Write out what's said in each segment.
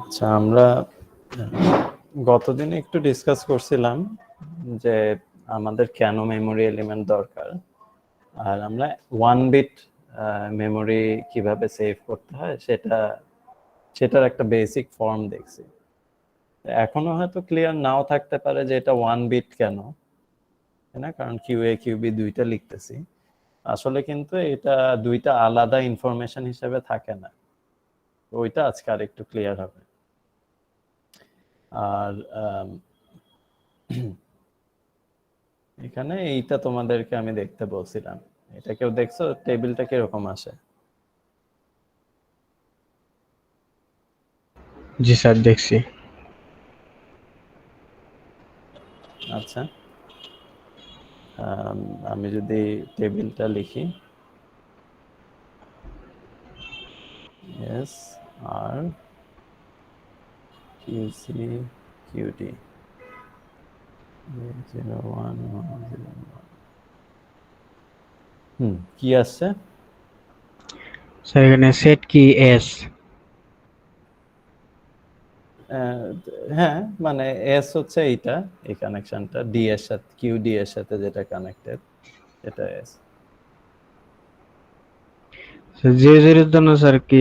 আচ্ছা, আমরা গতদিন একটু ডিসকাস করছিলাম যে আমাদের কেন মেমোরি এলিমেন্ট দরকার, আর আমরা 1 বিট মেমোরি কিভাবে সেভ করতে হয় সেটার একটা বেসিক ফর্ম দেখছি। এখনো হয়তো ক্লিয়ার নাও থাকতে পারে যে এটা 1 বিট কেন, তাই না? কারণ কিউএ কিউবি দুইটা লিখতেছি, আসলে কিন্তু এটা দুইটা আলাদা ইনফরমেশন হিসেবে থাকে না। ওইটা আজকে আর একটু ক্লিয়ার হবে। আর এখানে এইটা তোমাদেরকে আমি দেখতে বলছিলাম, এটা কেউ দেখছো? টেবিলটা কিরকম আসে? জি স্যার, দেখছি। আচ্ছা, আমি যদি টেবিলটা লিখি এস আর কিউসি কিউডি 01101 কি আসছে? স্যার এখানে সেট কি এস। হ্যাঁ, মানে এস হচ্ছে এইটা, এই কানেকশনটা ডি এর সাথে, কিউ ডি এর সাথে যেটা কানেক্টেড, এটা এস। যে এর জন্য স্যার কি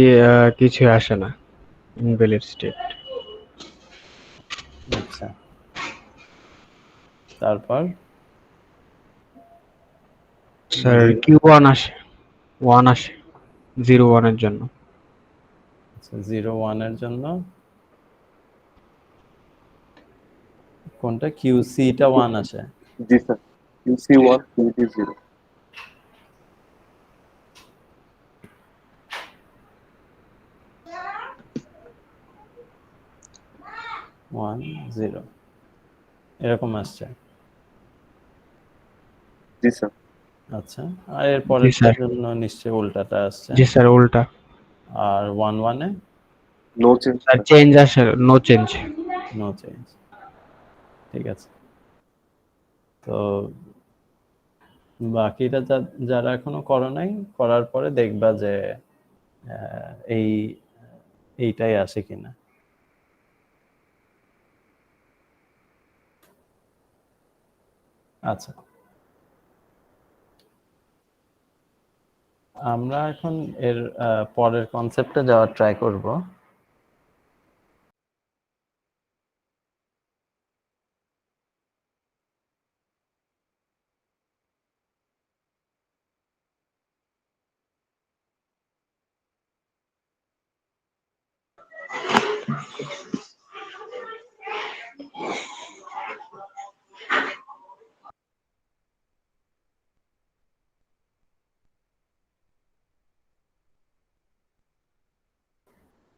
কিছু আসে না, ইনভ্যালিড স্টেট। আচ্ছা, তারপর স্যার কিউ ওয়ান আসে, ওয়ান আসে 01 এর জন্য। 01 এর জন্য কোনটা? কিউসি টা 1 আসে। জি স্যার, QC1 QD0। 10 এরকম আসছে। জি স্যার। আচ্ছা, আর এর জি পরেরটার স্যার। জন্য নিশ্চয়ই উল্টাটা আসছে। জি স্যার, উল্টা। আর 11 এ no change sir sir. Change আসে, নো চেঞ্জ। No change. ঠিক আছে, তো বাকিটা যারা এখনো করো নাই, করার পরে দেখবা যে এই এইটাই আসে কিনা। আচ্ছা, আমরা এখন এর পরের কনসেপ্টে যাওয়ার ট্রাই করব।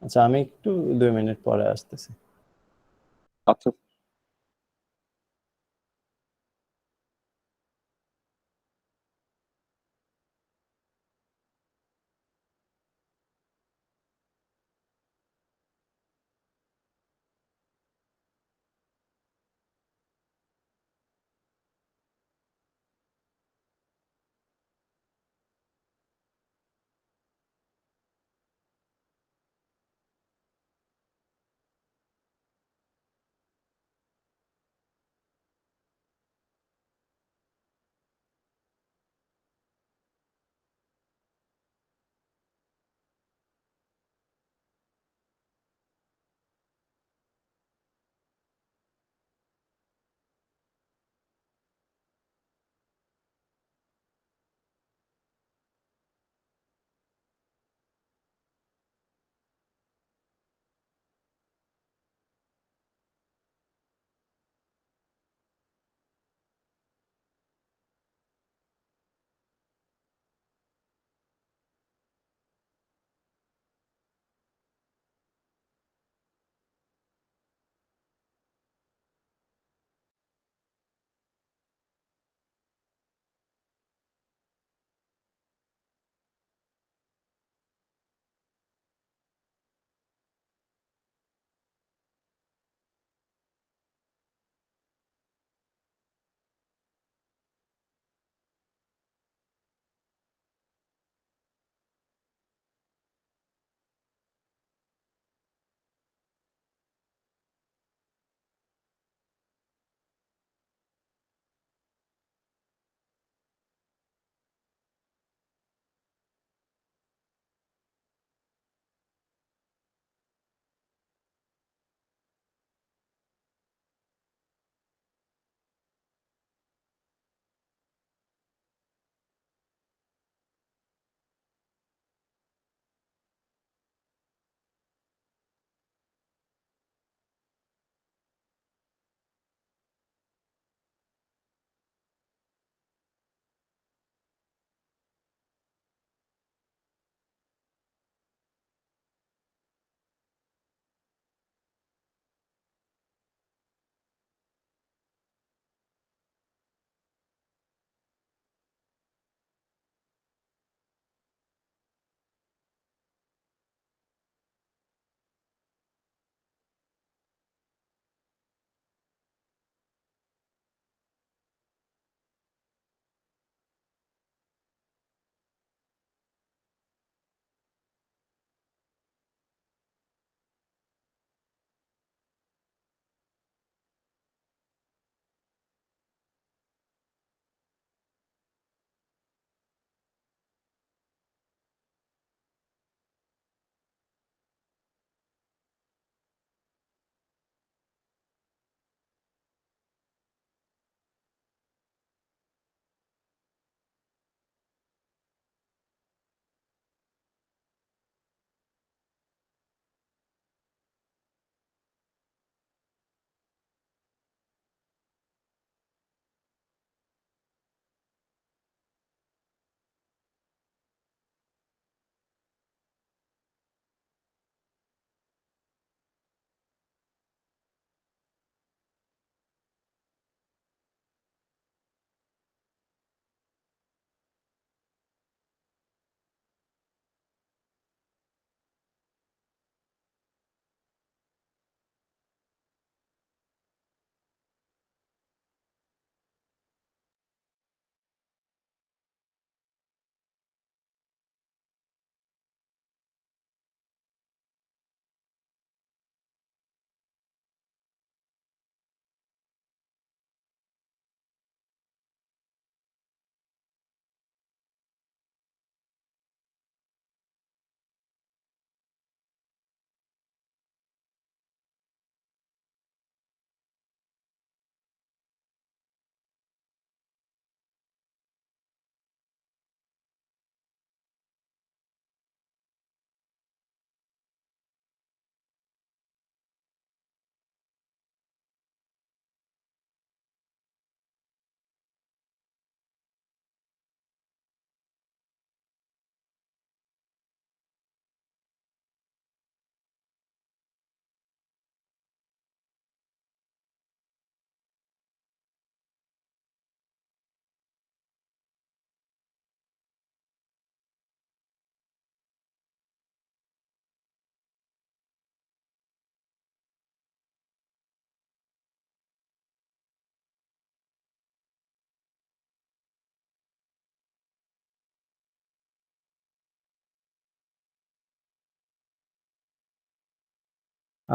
আচ্ছা, আমি একটু 2 মিনিট পরে আসতেছি। আচ্ছা।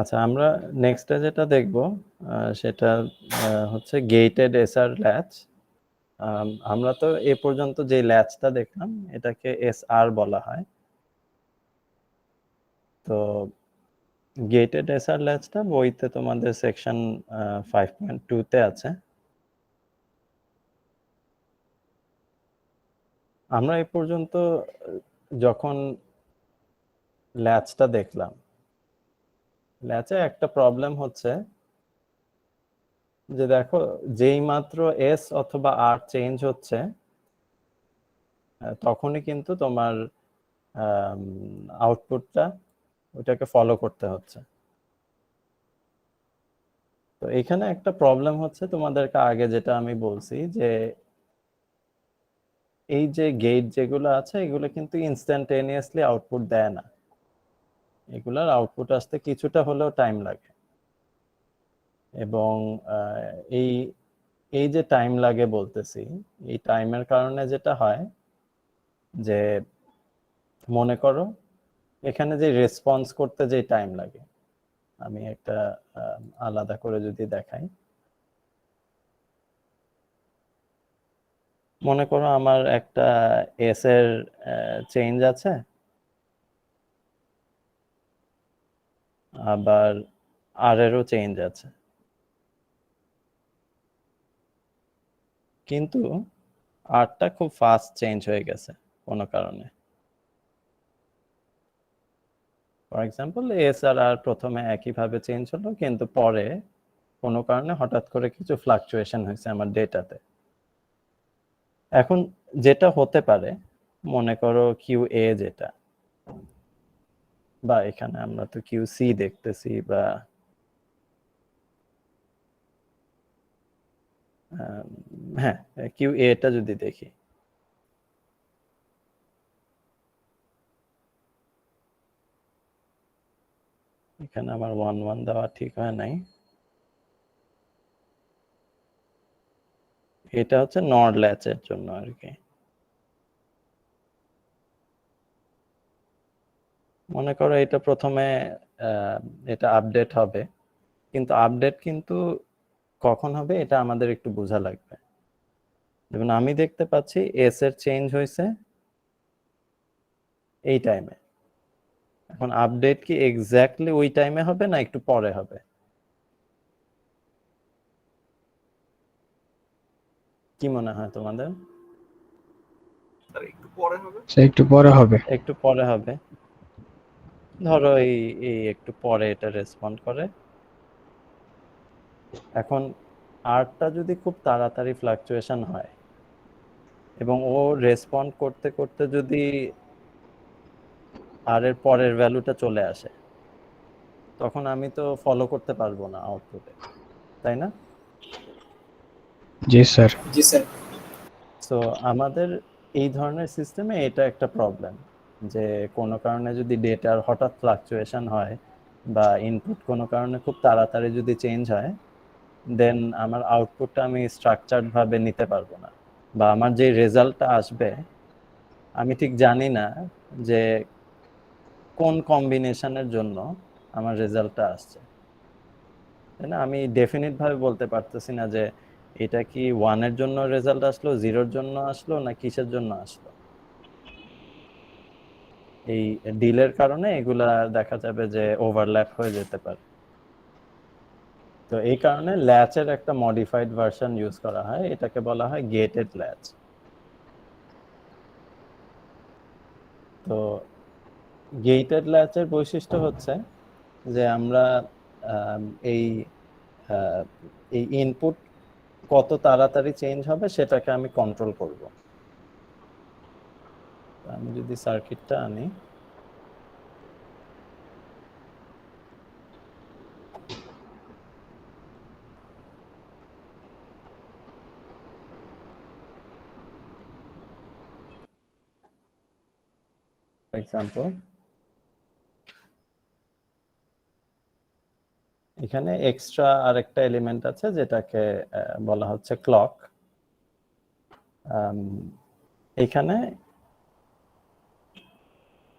আচ্ছা, আমরা নেক্সটে যেটা দেখব সেটা হচ্ছে গেটেড এসআর ল্যাচ। আমরা তো এ পর্যন্ত যে ল্যাচটা দেখলাম এটাকে এসআর বলা হয়। তো গেটেড এসআর ল্যাচটা বইতে তোমাদের সেকশন 5.2 তে আছে। আমরা এই পর্যন্ত যখন ল্যাচটা দেখলাম, ল্যাচে একটা প্রবলেম হচ্ছে যে দেখো যেই মাত্র এস অথবা আর চেঞ্জ হচ্ছে তখনই কিন্তু তোমার আউটপুটটা ওটাকে ফলো করতে হচ্ছে। তো এখানে একটা প্রবলেম হচ্ছে তোমাদেরকে আগে যেটা আমি বলছি যে এই যে গেট যেগুলো আছে এগুলো কিন্তু ইনস্ট্যান্টেনিয়াসলি আউটপুট দেয় না, এগুলার আউটপুট আসতে কিছুটা হলেও টাইম লাগে। এবং এই এই যে টাইম লাগে বলতেছি, এই টাইমের কারণে যেটা হয় যে মনে করো এখানে যে রেসপন্স করতে যে টাইম লাগে, আমি একটা আলাদা করে যদি দেখাই, মনে করো আমার একটা এস এর চেঞ্জ আছে, আবার আর এরও চেঞ্জ আছে, কিন্তু আরটা খুব ফাস্ট চেঞ্জ হয়ে গেছে কোনো কারণে। ফর এক্সাম্পল এস আর আর প্রথমে একইভাবে চেঞ্জ হলো, কিন্তু পরে কোনো কারণে হঠাৎ করে কিছু ফ্লাকচুয়েশন হয়েছে আমার ডেটাতে। এখন যেটা হতে পারে, মনে করো কিউ এ যেটা, বা এখানে আমরা তো কিউ সি দেখতেছি, বা হ্যাঁ কিউ এটা যদি দেখি, এখানে আমার 1 দেওয়া ঠিক হয় নাই, এটা হচ্ছে নর ল্যাচের জন্য আর কি। মনে করো এটা প্রথমে এটা আপডেট হবে, কিন্তু আপডেট কিন্তু কখন হবে এটা আমাদের একটু বোঝা লাগবে। যেমন আমি দেখতে পাচ্ছি এস এর চেঞ্জ হয়েছে এই টাইমে, এখন আপডেট কি এক্স্যাক্টলি ওই টাইমে হবে না একটু পরে হবে? কি মনে হয় তোমাদের? সে একটু পরে হবে। একটু পরে হবে। ধরো এই এই একটু পরে এটা রেসপন্ড করে। এখন আরটা যদি খুব তাড়াতাড়ি ফ্লাকচুয়েশন হয় এবং ও রেসপন্ড করতে করতে যদি আর এর পরের ভ্যালুটা চলে আসে, তখন আমি তো ফলো করতে পারবো না আউটপুটে, তাই না? জি স্যার। সো আমাদের এই ধরনের সিস্টেমে এটা একটা প্রবলেম, যে কোনো কারণে যদি ডেটার হঠাৎ ফ্লাকচুয়েশন হয় বা ইনপুট কোনো কারণে খুব তাড়াতাড়ি যদি চেঞ্জ হয়, দেন আমার আউটপুটটা আমি স্ট্রাকচার্ড ভাবে নিতে পারবো না, বা আমার যে রেজাল্টটা আসবে আমি ঠিক জানি না যে কোন কম্বিনেশনের জন্য আমার রেজাল্টটা আসছে, তাই না? আমি ডেফিনিট ভাবে বলতে পারতেছি না যে এটা কি 1 এর জন্য রেজাল্ট আসলো, 0 এর জন্য আসলো, না কিসের জন্য আসলো। এই ডিলের কারণে এগুলা দেখা যাবে যে ওভারল্যাপ হয়ে যেতে পারে। তো এই কারণে ল্যাচের একটা মডিফাইড ভার্সন ইউজ করা হয়, এটাকে বলা হয় গেটেড ল্যাচ। তো গেটেড ল্যাচের বৈশিষ্ট্য হচ্ছে যে আমরা আম, এই এই ইনপুট কত তাড়াতাড়ি চেঞ্জ হবে সেটাকে আমি কন্ট্রোল করব। আমি যদি সার্কিটটা আনি, ফর এক্সাম্পল এখানে এক্সট্রা আরেকটা এলিমেন্ট আছে যেটাকে বলা হচ্ছে ক্লক। এখানে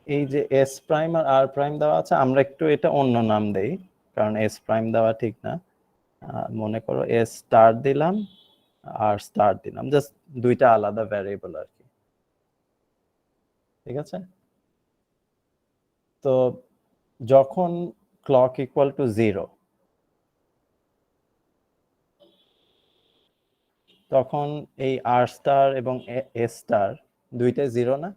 এই যে এস প্রাইম আর আর প্রাইম দেওয়া আছে, আমরা একটু এটা অন্য নাম দেই, কারণ এস প্রাইম দেওয়া ঠিক না। মনে করো এস স্টার দিলাম আর স্টার দিলাম, জাস্ট দুইটা আলাদা ভ্যারিয়েবল আর কি। ঠিক আছে, তো যখন ক্লক ইকুয়াল টু 0 তখন এই আর স্টার এবং এস স্টার দুইটাই 0 না?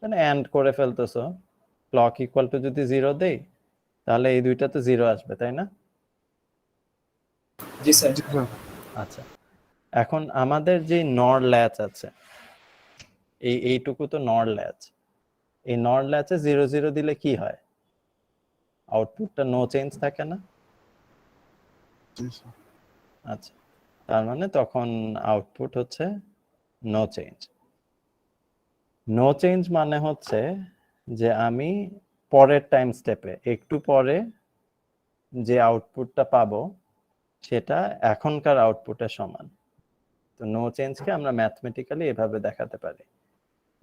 মানে এন্ড করে ফেলতেছো, ক্লক ইকুয়াল টু যদি 0 দেই তাহলে এই দুইটা তো 0 আসবে, তাই না? জি স্যার। আচ্ছা, এখন আমাদের যে নর ল্যাচ আছে, এইটুকু তো নর ল্যাচ, এই নর ল্যাচে 0 0 দিলে কি হয়? আউটপুটটা নো চেঞ্জ থাকে না? আচ্ছা, তার মানে তখন আউটপুট হচ্ছে নো চেঞ্জ। নো চেঞ্জ মানে হচ্ছে যে আমি পরের টাইম স্টেপে একটু পরে যে আউটপুটটা পাবো সেটা এখনকার আউটপুটের সমান। তো নো চেঞ্জকে আমরা ম্যাথমেটিক্যালি এভাবে দেখাতে পারি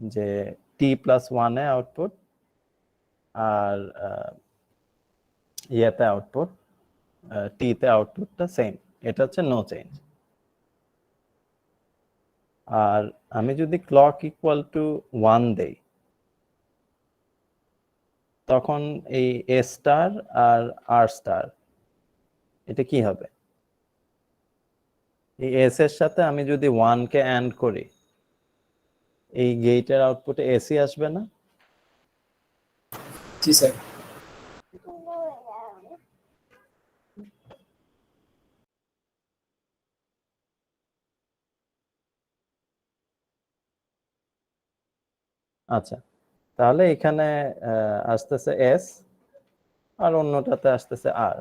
যে t+1 এ আউটপুট আর ইয়েতে আউটপুট, টিতে আউটপুটটা সেম, এটা হচ্ছে নো চেঞ্জ। আর আমি যদি ক্লক ইকুয়াল টু 1 দেই তখন এই এ স্টার আর আর স্টার এটা কি হবে? এই এস এর সাথে আমি যদি 1 কে অ্যান্ড করি এই গেটের আউটপুটে এসি আসবে না? জি স্যার। আচ্ছা, তাহলে এখানে আসতেছে এস আর অন্যটাতে আসতেছে আর।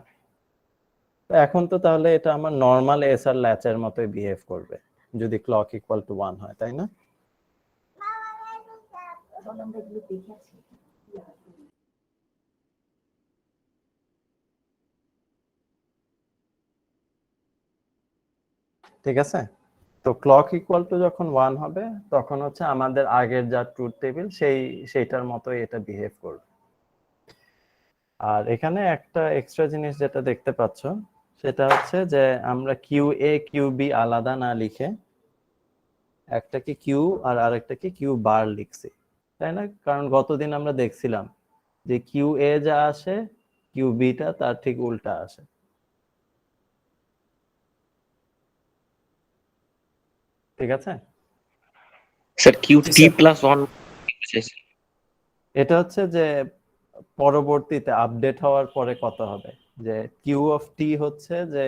তো এখন তো তাহলে এটা আমার নর্মাল এস আর ল্যাচের মতোই বিহেভ করবে যদি ক্লক ইকুয়াল টু 1 হয়, তাই না? ঠিক আছে, তো ক্লক ইকুয়াল টু যখন 1 হবে তখন হচ্ছে আমাদের আগের যা ট্রুথ টেবিল সেইটার মতোই এটা বিহেভ করবে। আর এখানে একটা এক্সট্রা জিনিস যেটা দেখতে পাচ্ছ সেটা হচ্ছে যে আমরা কিউ এ কিউ বি আলাদা না লিখে একটাকে কিউ আর আরেকটাকে কিউ বার লিখছি, তাই না? কারণ গতদিন আমরা দেখছিলাম যে কিউ এ যা আসে কিউ বিটা তার ঠিক উল্টা আসে। ঠিক আছে, স্যার কিউ জি টি স্যার। Plus one. এটা হচ্ছে যে পরবর্তীতে আপডেট হওয়ার পরে কত হবে, যে কিউ অফ টি হচ্ছে যে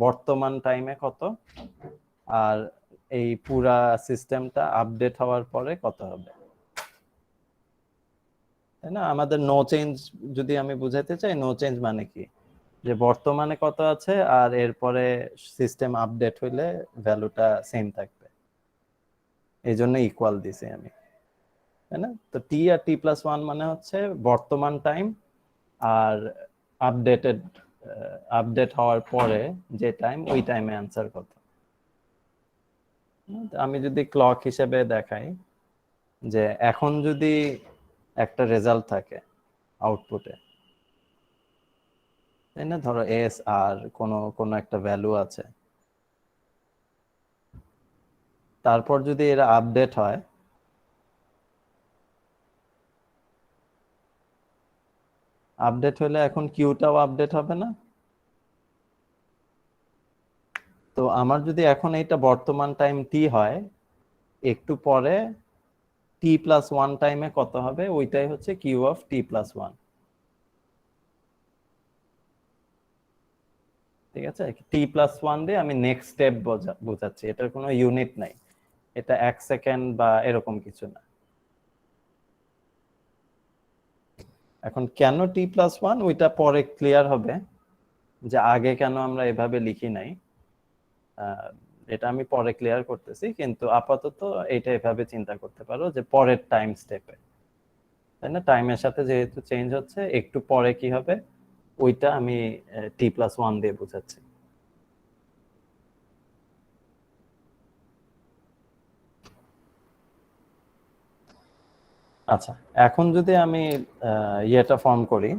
বর্তমান টাইমে কত, আর এই পুরা সিস্টেমটা আপডেট হওয়ার পরে কত হবে, তাই না? আমাদের নো চেঞ্জ যদি আমি বুঝাইতে চাই, নো চেঞ্জ মানে কি, যে বর্তমানে কত আছে আর এরপরে সিস্টেম আপডেট হইলে ভ্যালুটা সেম থাকবে, এই জন্য ইকুয়াল দিছি আমি, তাই না? তো টি আর t+1 মানে হচ্ছে বর্তমান টাইম আর আপডেট হওয়ার পরে যে টাইম, ওই টাইমে অ্যান্সার কত। আমি যদি ক্লক হিসেবে দেখাই যে এখন যদি একটা রেজাল্ট থাকে আউটপুটে, তাই না, ধরো এস আর কোনো একটা ভ্যালু আছে, তারপর যদি এরা আপডেট হয়, আপডেট হলে এখন কিউটাও আপডেট হবে না? তো আমার যদি এখন এইটা বর্তমান টাইম টি হয়, একটু পরে t+1 টাইমে কত হবে, ওইটাই হচ্ছে কিউ অফ t+1। ঠিক আছে, t+1 দিয়ে আমি নেক্সট স্টেপ বোঝাচ্ছি, এটার কোনো ইউনিট নাই, এটা 1 সেকেন্ড বা এরকম কিছু না। এখন কেন t+1 ওইটা পরে ক্লিয়ার হবে, যে আগে কেন আমরা এভাবে লিখি নাই এটা আমি পরে ক্লিয়ার করতেছি, কিন্তু আপাতত এটা এভাবে চিন্তা করতে পারো যে পরের টাইম স্টেপে, তাই না, টাইমের সাথে যেহেতু চেঞ্জ হচ্ছে একটু পরে কি হবে ওইটা আমি t+1 দিয়ে বোঝাচ্ছি। আচ্ছা, এখন যদি আমি ইয়েটা ফর্ম করি,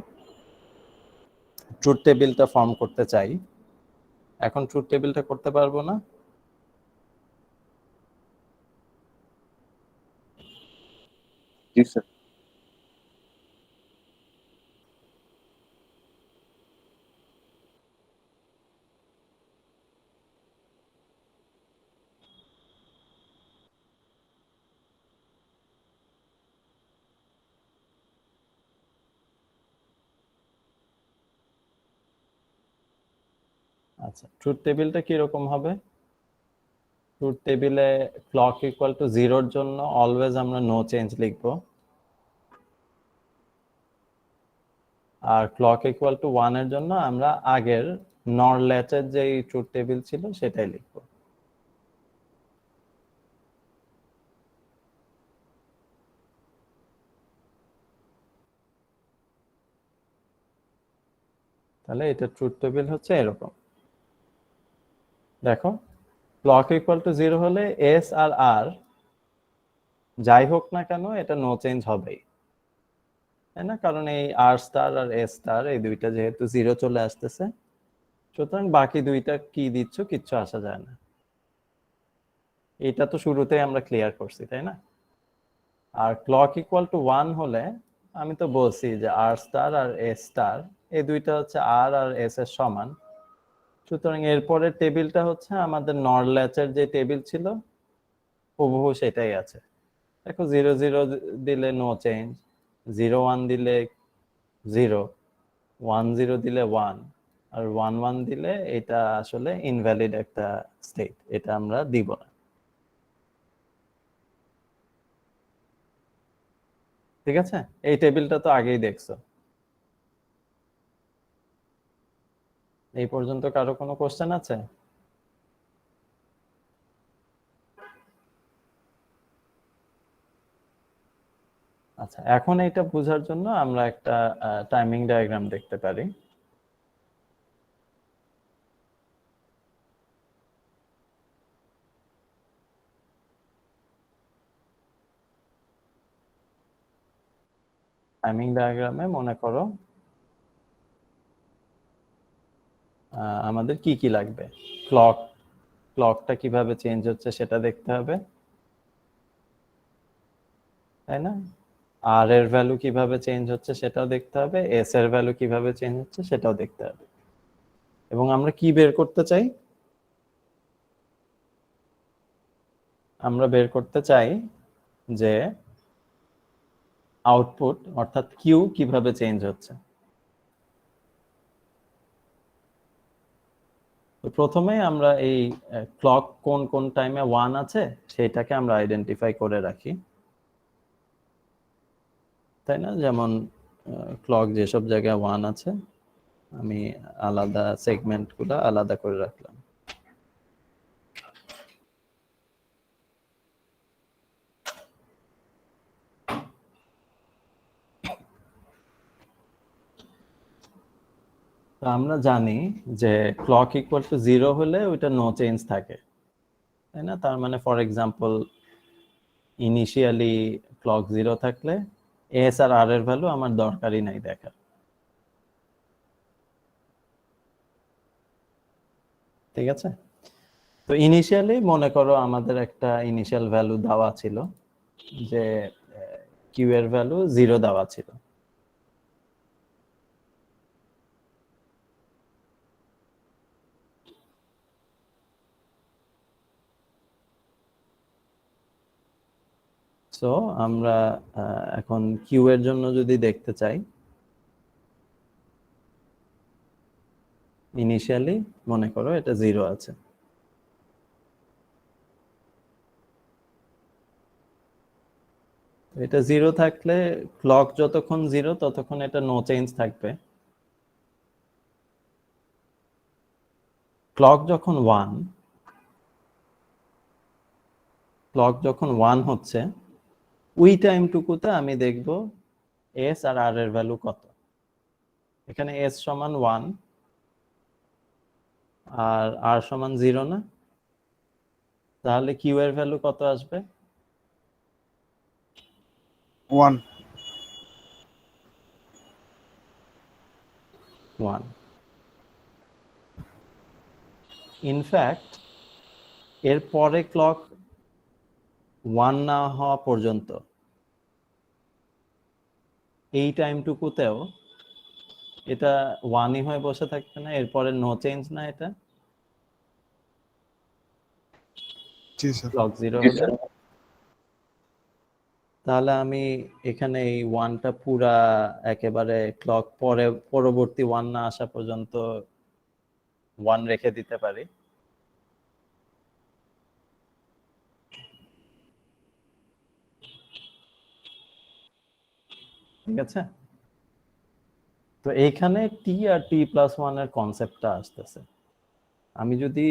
ট্রুথ টেবিলটা ফর্ম করতে চাই, এখন ট্রুথ টেবিলটা করতে পারবো না? জি স্যার। আচ্ছা, ট্রুথ টেবিলটা কিরকম হবে? ট্রুথ টেবিলে ক্লক ইকুয়াল টু 0-র জন্য অলওয়েজ আমরা নো চেঞ্জ লিখবো, আর ক্লক ইকুয়াল টু 1-এর জন্য আমরা আগের নর ল্যাচের যে ট্রুথ টেবিল ছিল সেটাই লিখবো। তাহলে এটা ট্রুথ টেবিল হচ্ছে এরকম। দেখো, ক্লক ইকুয়াল টু 0 হলে এস আর আর যাই হোক না কেন এটা নো চেঞ্জ হবেই, তাই না? কারণ এই আর স্টার আর এস স্টার এই দুইটা যেহেতু 0 চলে আসতেছে, সুতরাং বাকি দুইটা কি দিচ্ছ কিচ্ছু আসা যায় না। এটা তো শুরুতেই আমরা ক্লিয়ার করছি, তাই না? আর ক্লক ইকুয়াল টু 1 হলে আমি তো বলছি যে আর স্টার আর এস স্টার এই দুইটা হচ্ছে আর আর এস এর সমান, সুতরাং এরপরের টেবিলটা হচ্ছে আমাদের নর ল্যাচের যে টেবিল ছিল হুবহু সেটাই আছে। দেখো 0-0 দিলে নো চেঞ্জ, 0-1 দিলে 0, 1-0 দিলে 1, আর 1-1 দিলে এটা আসলে ইনভ্যালিড একটা স্টেট, এটা আমরা দিব না। ঠিক আছে, এই টেবিলটা তো আগেই দেখছো। এই পর্যন্ত কারো কোনো কোশ্চেন আছে? আচ্ছা, এখন এটা বোঝার জন্য আমরা একটা টাইমিং ডায়াগ্রাম দেখতে পারি। টাইমিং ডায়াগ্রামে মনে করো আমাদের কি কি লাগবে? ক্লকটা কিভাবে চেঞ্জ হচ্ছে সেটা দেখতে হবে, তাই না? আর এর ভ্যালু কিভাবে চেঞ্জ হচ্ছে সেটাও দেখতে হবে, এস এর ভ্যালু কিভাবে চেঞ্জ হচ্ছে সেটাও দেখতে হবে। এবং আমরা কি বের করতে চাই? আমরা বের করতে চাই যে আউটপুট অর্থাৎ কিউ কিভাবে চেঞ্জ হচ্ছে। তো প্রথমে আমরা এই ক্লক কোন কোন টাইমে 1 আছে সেটাকে আমরা আইডেন্টিফাই করে রাখি, তাই না? যেমন ক্লক যেসব জায়গায় 1 আছে আমি আলাদা সেগমেন্টগুলো আলাদা করে রাখলাম। তো আমরা জানি যে ক্লক ইকুয়াল টু 0 হলে ওইটা নো চেঞ্জ থাকে, তাই না? তার মানে ফর এক্সাম্পল ইনিশিয়ালি ক্লক 0 থাকলে এস আর আর এর ভ্যালু আমার দরকারই নাই দেখার। ঠিক আছে, তো ইনিশিয়ালি মনে করো আমাদের একটা ইনিশিয়াল ভ্যালু দেওয়া ছিল যে কিউ এর ভ্যালু 0 দেওয়া ছিল। সো আমরা এখন কিউ এর জন্য যদি দেখতে চাই, ইনিশিয়ালি মনে করো এটা 0 আছে। এটা 0 থাকলে ক্লক যতক্ষণ 0 ততক্ষণ এটা নো চেঞ্জ থাকবে। ক্লক যখন 1 হচ্ছে ওই টাইমটুকুতে আমি দেখব এস আর আর এর ভ্যালু কত। এখানে এস সমান 1 আর আর সমান 0 না, তাহলে কিউ এর ভ্যালু কত আসবে? 1. 1 ইনফ্যাক্ট এর পরে ক্লক 1 না হওয়া পর্যন্ত এই টাইমটুকুতেও এটা 1ই হয়ে বসে থাকবে না, এরপরে নো চেঞ্জ না, এটা জি স্যার। ক্লক 0 জি হলে। স্যার। তাহলে আমি এখানে এই 1টা পুরা একেবারে ক্লক পরবর্তী 1 না আসা পর্যন্ত 1 রেখে দিতে পারি। ঠিক আছে, তো এইখানে টি আর টি প্লাস 1 এর কনসেপ্টটা আসতেছে। আমি যদি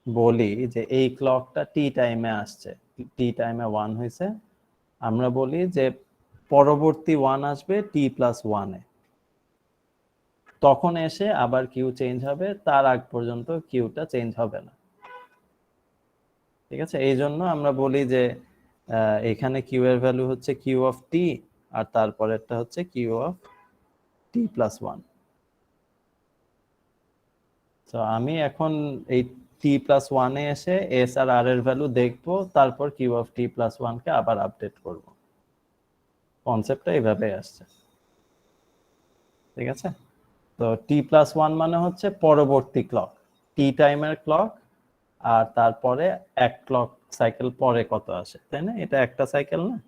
বলি যে এই ক্লকটা টি টাইমে আসছে, টি টাইমে 1 হয়েছে, আমরা বলি যে পরবর্তী 1 আসবে টি প্লাস 1 এ, তখন এসে আবার কিউ চেঞ্জ হবে, তার আগ পর্যন্ত কিউটা চেঞ্জ হবে না। ঠিক আছে, এই জন্য আমরা বলি যে এখানে কিউ এর ভ্যালু হচ্ছে কিউ অফ টি, আর তারপরেরটা হচ্ছে কিউ অফ টি প্লাস 1। তো আমি এখন এই টি প্লাস 1 এ এসে এস আর আর এর ভ্যালু দেখবো, তারপর কিউ অফ টি প্লাস 1 কে আবার আপডেট করব। কনসেপ্টটা এইভাবে আসছে। ঠিক আছে, তো টি প্লাস 1 মানে হচ্ছে পরবর্তী ক্লক, টি টাইমের ক্লক, আর তারপরে এক ক্লক সাইকেল পরে কত আসে, তাই না? এটা একটা সাইকেল না,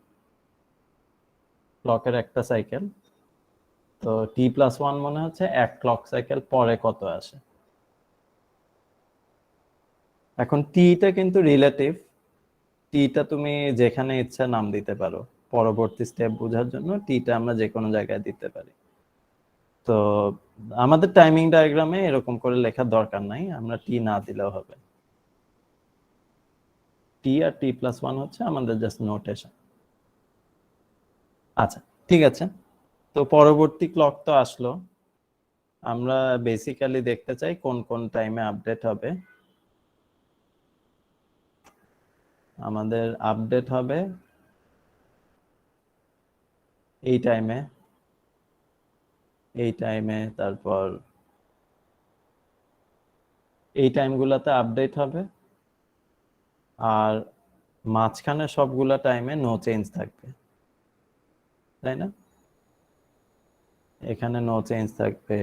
ক্লকের একটা সাইকেল। তো টি প্লাস 1 মনে হচ্ছে এক ক্লক সাইকেল পরে কত আসে। এখন টিটা কিন্তু রিলেটিভ, টিটা তুমি যেখানে ইচ্ছা নাম দিতে পারো, পরবর্তী স্টেপ বোঝার জন্য টিটা আমরা যে কোনো জায়গায় দিতে পারি। তো আমাদের টাইমিং ডায়াগ্রামে এরকম করে লেখার দরকার নাই, আমরা টি না দিলেও হবে। টি আর টি প্লাস 1 হচ্ছে আমাদের জাস্ট নোটেশন। আচ্ছা, ঠিক আছে, তো পরবর্তী ক্লক তো আসলো, আমরা বেসিক্যালি দেখতে চাই কোন কোন টাইমে আপডেট হবে। আমাদের আপডেট হবে এই টাইমে, এই টাইমে, তারপর এই টাইমগুলোতে আপডেট হবে, আর মাঝখানে সবগুলা টাইমে নো চেঞ্জ থাকবে, তাই না? এখানে নো চেঞ্জ থাকবে,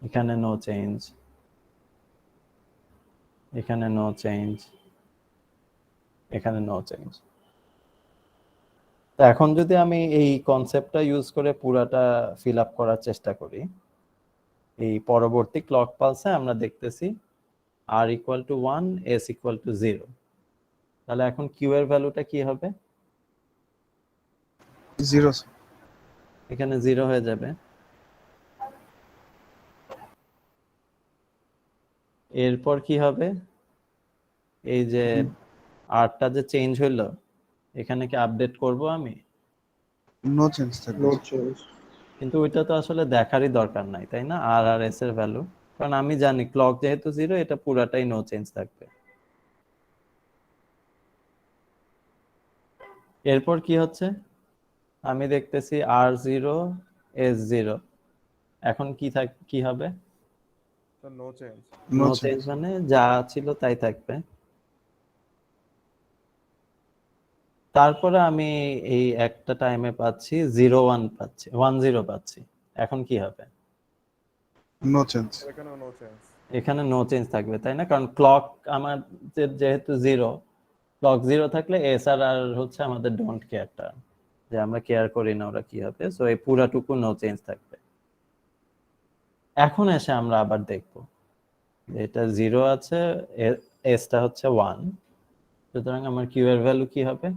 এখানে নো চেঞ্জ, এখানে নো চেঞ্জ, এখানে নো চেঞ্জ। তো এখন যদি আমি এই কনসেপ্টটা ইউজ করে পুরাটা ফিল আপ করার চেষ্টা করি, এই পরবর্তী ক্লক পালসে আমরা দেখতেছি আর equal to 1, S equal to 0, তাহলে এখন কিউ এর ভ্যালুটা কি হবে? 0 স্যার। এখানে 0 হয়ে যাবে। এরপর কি হবে? এই যে আরটা যে চেঞ্জ হইলো, এখানে কি আপডেট করব আমি? নো চেঞ্জ থাকবে। কিন্তু ওইটা তো আসলে দেখারই দরকার নাই, তাই না? আর আর এস এর ভ্যালু, কারণ আমি জানি ক্লক যেহেতু 0, এটা পুরাটাই নো চেঞ্জ থাকবে। এরপর কি হচ্ছে? আমি দেখতেছি R0 S0, এখন কি হবে? No change. নো চেঞ্জ মানে যা ছিল তাই থাকবে। তারপরে আমি এই একটা টাইমে পাচ্ছি 01 পাচ্ছি, 10 পাচ্ছি, এখন কি হবে? No change. এখানে নো চেঞ্জ থাকবে, তাই না? কারণ ক্লক আমাদের যেহেতু 0, ক্লক 0 থাকলে এস আর আর হচ্ছে আমাদের ডোন্ট কেয়ার টার্ম, যে আমরা কেয়ার করি না ওরা কি হবে, সো এই পুরাটুকু নো চেঞ্জ থাকবে। এখন এসে আমরা আবার দেখবো এটা 0 আছে, এসটা হচ্ছে 1, সুতরাং আমার কিউ এর ভ্যালু কি হবে?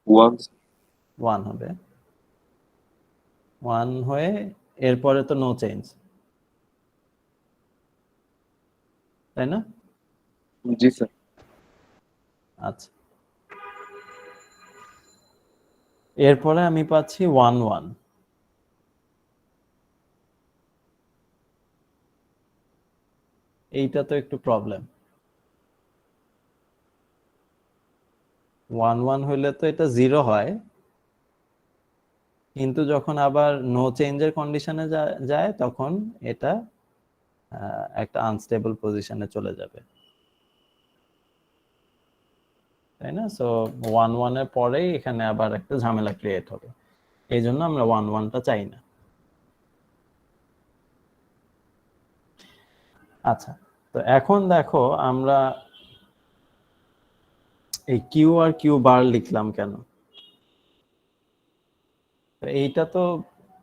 1 1 হবে। 1 হয়ে এরপরে তো নো চেঞ্জ, তাই না? জি স্যার। আচ্ছা, এরপরে আমি পাচ্ছি 1 এইটা তো একটু প্রবলেম। 1 1 হইলে তো এটা 0 হয়, কিন্তু যখন আবার নো চেঞ্জের কন্ডিশনে যায় তখন এটা একটা আনস্টেবল পজিশনে চলে যাবে, তাই না? সো 1 1 এর পরেই এখানে আবার একটা ঝামেলা ক্রিয়েট হবে, এই জন্য আমরা 1 1টা চাই না। আচ্ছা, তো এখন দেখো আমরা এই কিউ আর কিউ বার লিখলাম কেন? তো এইটা তো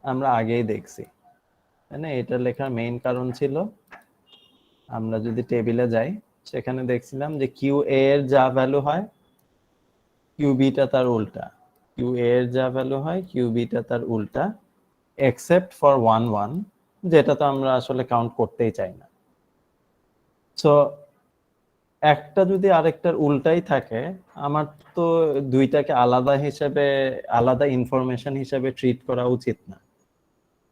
আমরা আগেই দেখছি, তাই না? এটা লেখার মেইন কারণ ছিল, আমরা যদি টেবিলে যাই সেখানে দেখছিলাম যে কিউ এ এর যা ভ্যালু হয় কিউ বিটা তার উল্টা, কিউ এ এর যা ভ্যালু হয় কিউ বিটা তার উল্টা, এক্সেপ্ট ফর 1 1, যেটা তো আমরা আসলে কাউন্ট করতেই চাই না। সো একটা যদি আরেকটার উল্টাই থাকে, আমার তো দুইটাকে আলাদা হিসেবে, আলাদা ইনফরমেশন হিসেবে ট্রিট করা উচিত না।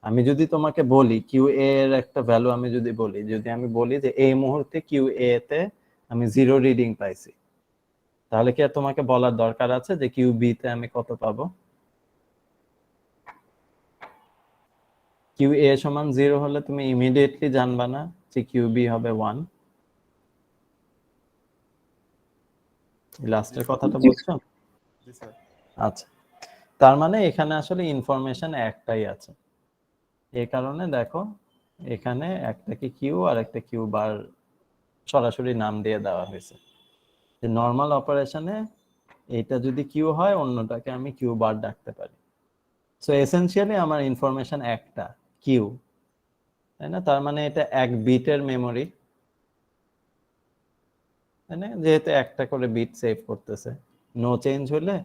আমি যদি তোমাকে বলি কিউ এ এর একটা ভ্যালু, আমি যদি বলি যে এই মুহূর্তে কিউ এ তে আমি 0 রিডিং পাইছি, তাহলে কি আর তোমাকে বলার দরকার আছে যে কিউ বি তে আমি কত পাবো? কিউ এ সমান 0 হলে তুমি ইমিডিয়েটলি জানবা না যে কিউ বি হবে 1? লাস্টের কথাটা বুঝছো? জি স্যার। আচ্ছা, তার মানে এখানে আসলে ইনফরমেশন একটাই আছে, এই কারণে দেখো এখানে একটাকে কিউ আর একটা কিউ বার সরাসরি নাম দিয়ে দেওয়া হয়েছে। যে নর্মাল অপারেশনে এটা যদি কিউ হয়, অন্যটাকে আমি কিউ বার ডাকতে পারি। সো এসেনশিয়ালি আমার ইনফরমেশন একটা, কিউ, তাই না? তার মানে এটা 1 বিটের মেমোরি, তাই না? যেহেতু একটা করে বিট সেভ করতেছে, নো চেঞ্জ হলে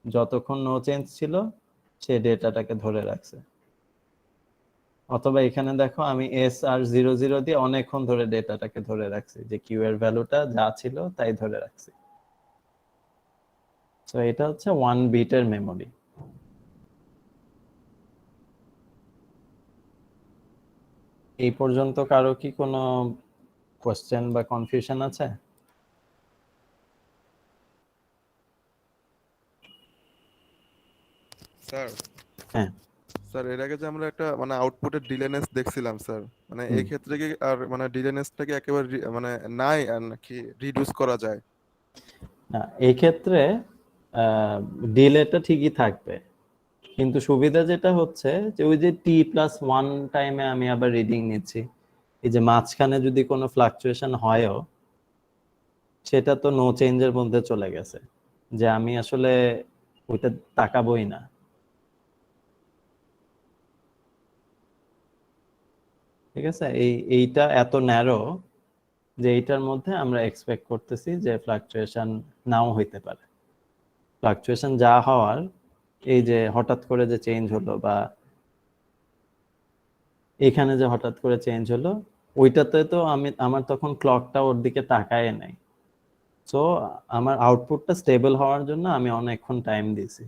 যতক্ষণ নো চেঞ্জ ছিল সে ডেটাটাকে ধরে রাখছে। অথবা এখানে দেখো আমি এস আর 0 0 দিয়ে অনেকক্ষণ ধরে ডেটাটাকে ধরে রাখছি, যে কিউ এর ভ্যালুটা যা ছিল তাই ধরে রাখছি। তো এটা হচ্ছে 1 বিটের মেমোরি। এই পর্যন্ত কারো কি কোনো কোশ্চেন বা কনফিউশন আছে? স্যার, হ্যাঁ। স্যার এর আগে যে আমরা একটা মানে আউটপুটের ডিলেনেস দেখছিলাম স্যার, মানে এই ক্ষেত্রে কি আর মানে ডিলেনেসটাকে একেবারে মানে নাই আর নাকি রিডিউস করা যায়? না, এই ক্ষেত্রে ডিলেটা ঠিকই থাকবে, কিন্তু সুবিধা যেটা হচ্ছে যে ওই যে t+1 টাইমে আমি আবার রিডিং নিচ্ছি, এই যে মাঝখানে যদি কোনো ফ্লাকচুয়েশন হয়ও, সেটা তো নো চেঞ্জের মধ্যে চলে গেছে, যে আমি আসলে ওইটা তাকাবোই না। ঠিক আছে, এইটা এত ন্যারো যে এইটার মধ্যে আমরা এক্সপেক্ট করতেছি যে ফ্লাকচুয়েশন নাও হইতে পারে। ফ্লাকচুয়েশন যা হওয়ার, এই যে হঠাৎ করে যে চেঞ্জ হলো বা এখানে যে হঠাৎ করে চেঞ্জ হলো, ওইটাতে তো আমার তখন ক্লকটা ওর দিকে তাকায় নাই। সো আমার আউটপুটটা স্টেবল হওয়ার জন্য আমি অনেকক্ষণ টাইম দিয়েছি,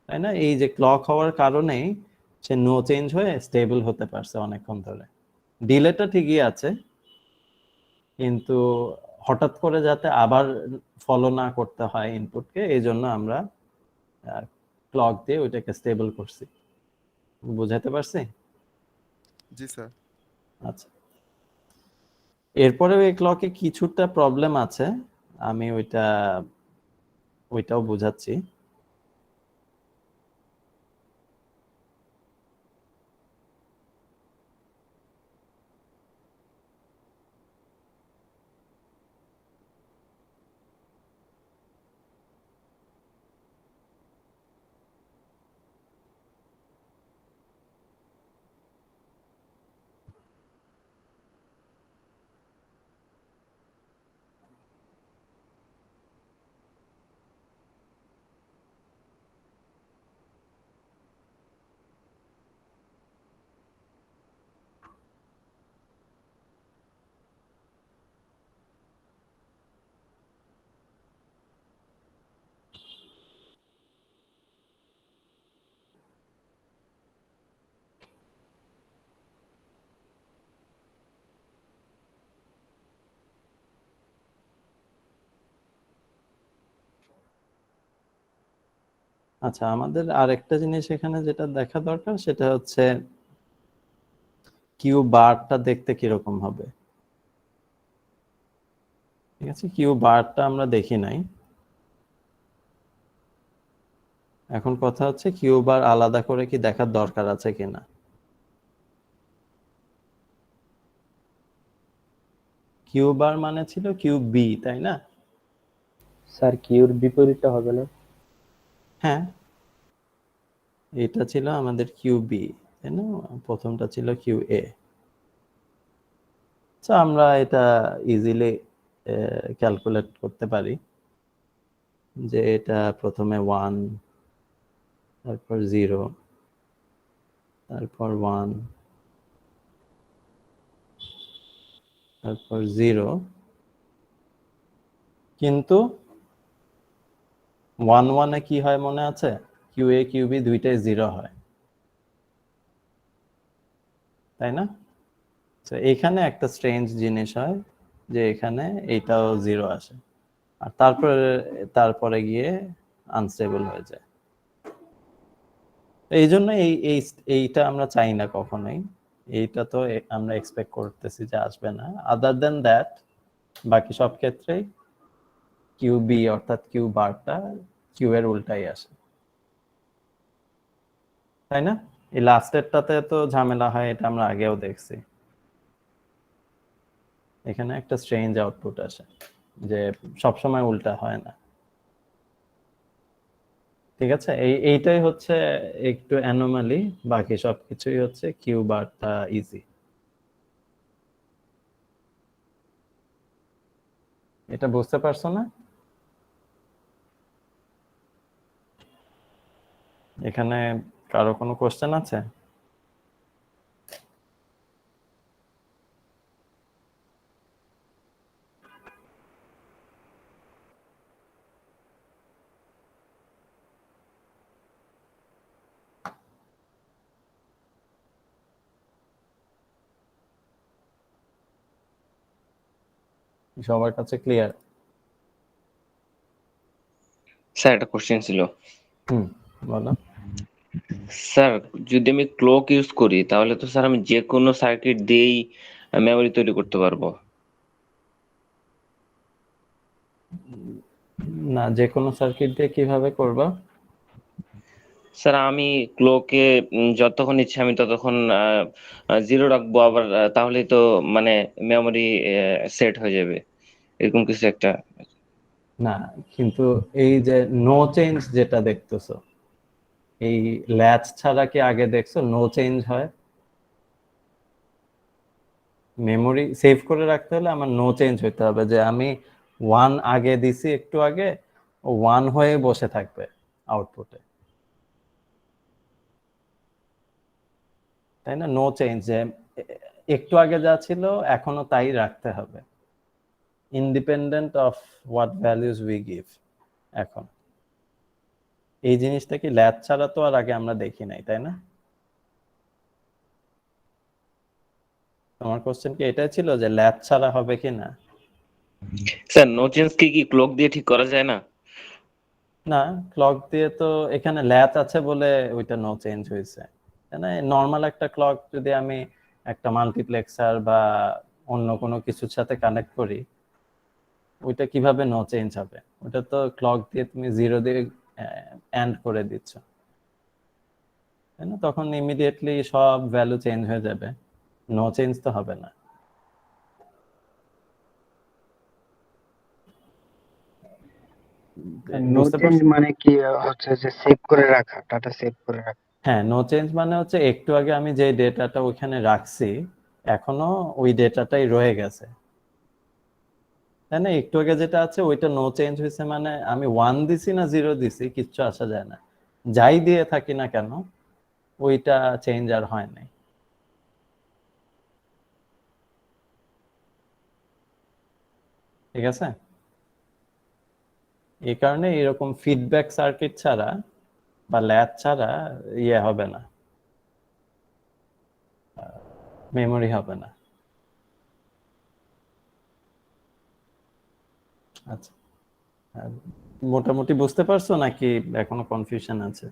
তাই না? এই যে ক্লক হওয়ার কারণেই সে নো চেঞ্জ হয়ে স্টেবল হতে পারছে অনেকক্ষণ ধরে। ডিলেটা ঠিকই আছে, কিন্তু হঠাৎ করে যাতে আবার ফলো না করতে হয় ইনপুটকে, এই জন্য আমরা ক্লক দিয়ে ওইটাকে স্টেবল করছি। বুঝাতে পারছি? জি স্যার। আচ্ছা, এরপরেও এই ক্লকে কিছুটা প্রবলেম আছে, আমি ওইটাও বুঝাচ্ছি। আচ্ছা, আমাদের আরেকটা জিনিস এখানে যেটা দেখা দরকার সেটা হচ্ছে কিউ বারটা দেখতে কিরকম হবে। ঠিক আছে, কিউ বারটা আমরা দেখি নাই। এখন কথা হচ্ছে কিউ বার আলাদা করে কি দেখার দরকার আছে কিনা। কিউ বার মানে ছিল কিউ বি, তাই না? স্যার কিউর বিপরীতটা হবে না? হ্যাঁ, এটা ছিল আমাদের কিউ বি, তাই না? প্রথমটা ছিল কিউ এ। আচ্ছা, আমরা এটা ইজিলি ক্যালকুলেট করতে পারি যে এটা প্রথমে 1, তারপর 0, তারপর 1, তারপর 0, কিন্তু 1 1-এ কি হয় মনে আছে? কিউ এ কিউ বি দুইটাই 0 হয়, তাই না? তো এখানে একটা স্ট্রেঞ্জ জিনিস হয় যে এখানে এইটাও 0 আসে, আর তারপরে গিয়ে আনস্টেবল হয়ে যায়। এই জন্য এইটা আমরা চাই না কখনোই। এইটা তো আমরা এক্সপেক্ট করতেছি যে আসবে না। আদার দেন দ্যাট বাকি সব ক্ষেত্রেই কিউ বি অর্থাৎ কিউ বারটা কিউ এর উল্টাই আসে, তাই না? এই লাস্টেরটাতে তো ঝামেলা হয়, এটা আমরা আগেও দেখছি। এখানে একটা স্ট্রেঞ্জ আউটপুট আসে যে সবসময় উল্টা হয় না। ঠিক আছে, এইটাই হচ্ছে একটু অ্যানোমালি, বাকি সবকিছুই হচ্ছে কিউ বারটা ইজি। এটা বুঝতে পারছো না? এখানে কারো কোনো কোশ্চেন আছে? সবার কাছে ক্লিয়ার? স্যার একটা কোশ্চেন ছিল। বলো। স্যার যদি আমি ক্লক ইউজ করি তাহলে তো স্যার আমি যে কোনো সার্কিট দিয়েই মেমরি তৈরি করতে পারবো। না, যে কোনো সার্কিট দিয়ে কিভাবে করবা? স্যার আমি ক্লকে যতক্ষণ ইচ্ছা আমি ততক্ষণ জিরো রাখবো, আবার তাহলেই তো মানে মেমরি সেট হয়ে যাবে, এরকম কিছু একটা। না, কিন্তু এই যে নো চেঞ্জ যেটা দেখতেছো, এই ল্যাচ ছাড়া কি আগে দেখছো নো চেঞ্জ হয়? মেমোরি সেভ করে রাখতে হলে আমার নো চেঞ্জ হইতে হবে, যে আমি 1 আগে দিছি একটু আগে, ও 1 হয়ে বসে থাকবে আউটপুটে, তাই না? নো চেঞ্জ, যে একটু আগে যা ছিল এখনো তাই রাখতে হবে, independent of what values we give. এখন এই জিনিসটা কি ল্যাচ ছাড়া তো আর আগে আমরা দেখি নাই, তাই না? তোমার কোশ্চেন কি এটাই ছিল যে ল্যাচ ছাড়া হবে কি না? স্যার নো চেঞ্জ কি ক্লক দিয়ে ঠিক করা যায় না? না, ক্লক দিয়ে তো এখানে ল্যাচ আছে বলে ওইটা নো চেঞ্জ হয়েছে, তাই না? নর্মাল একটা ক্লক যদি আমি একটা মাল্টিপ্লেক্সার বা অন্য কোনো কিছুর সাথে কানেক্ট করি, ওইটা কিভাবে নো চেঞ্জ হবে? ওটা তো ক্লক দিয়ে তুমি 0 দিয়ে এন্ড করে দিচ্ছ, তাই না? তখন ইমিডিয়েটলি সব ভ্যালু চেঞ্জ হয়ে যাবে, নো চেঞ্জ তো হবে না। নো বুঝতে চেঞ্জ পারছো? মানে কি হচ্ছে যে সেভ করে রাখা, ডাটা সেভ করে রাখা? হ্যাঁ, নো চেঞ্জ মানে হচ্ছে একটু আগে আমি যে ডেটাটা ওইখানে রাখছি এখনো ওই ডেটাটাই রয়ে গেছে, তাই না? একটু আগে যেটা আছে ওইটা নো চেঞ্জ হয়েছে, মানে আমি 1 দিছি না 0 দিছি কিচ্ছু আসা যায় না, যাই দিয়ে থাকি না কেন ওইটা চেঞ্জ আর হয় নাই। ঠিক আছে, এই কারণে এরকম ফিডব্যাক সার্কিট ছাড়া বা ল্যাচ ছাড়া ইয়ে হবে না, মেমোরি হবে না। আচ্ছা, মোটামুটি বুঝতে পারছো নাকি এখনো কনফিউশন আছে?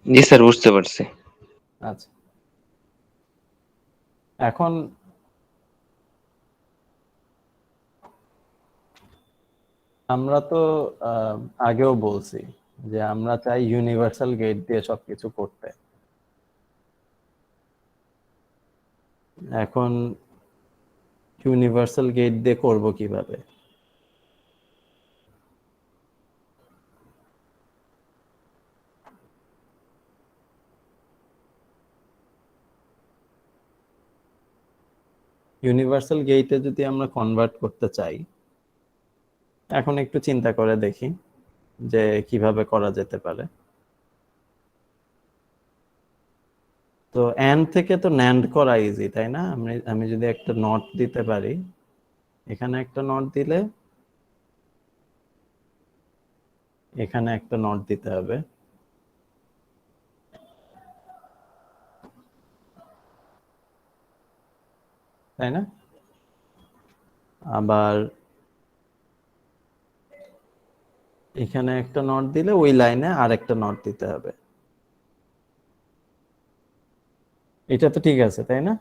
জি স্যার, বুঝতে পারছি। আচ্ছা, এখন আমরা তো আগেও বলছি যে আমরা চাই ইউনিভার্সাল গেট দিয়ে সবকিছু করতে। এখন ইউনিভার্সাল গেট দিয়ে করব কিভাবে? ইউনিভার্সাল গেটে যদি আমরা কনভার্ট করতে চাই, এখন একটু চিন্তা করে দেখি যে কিভাবে করা যেতে পারে। তো এন্ড থেকে তো ন্যান্ড করা ইজি, তাই না? আমি যদি একটা নট দিতে পারি, এখানে একটা নট দিলে এখানে একটা নট দিতে হবে, তাই না? আবার এখানে একটা নট দিলে ওই লাইনে আরেকটা নট দিতে হবে। এটা তো ঠিক আছে, তাই না?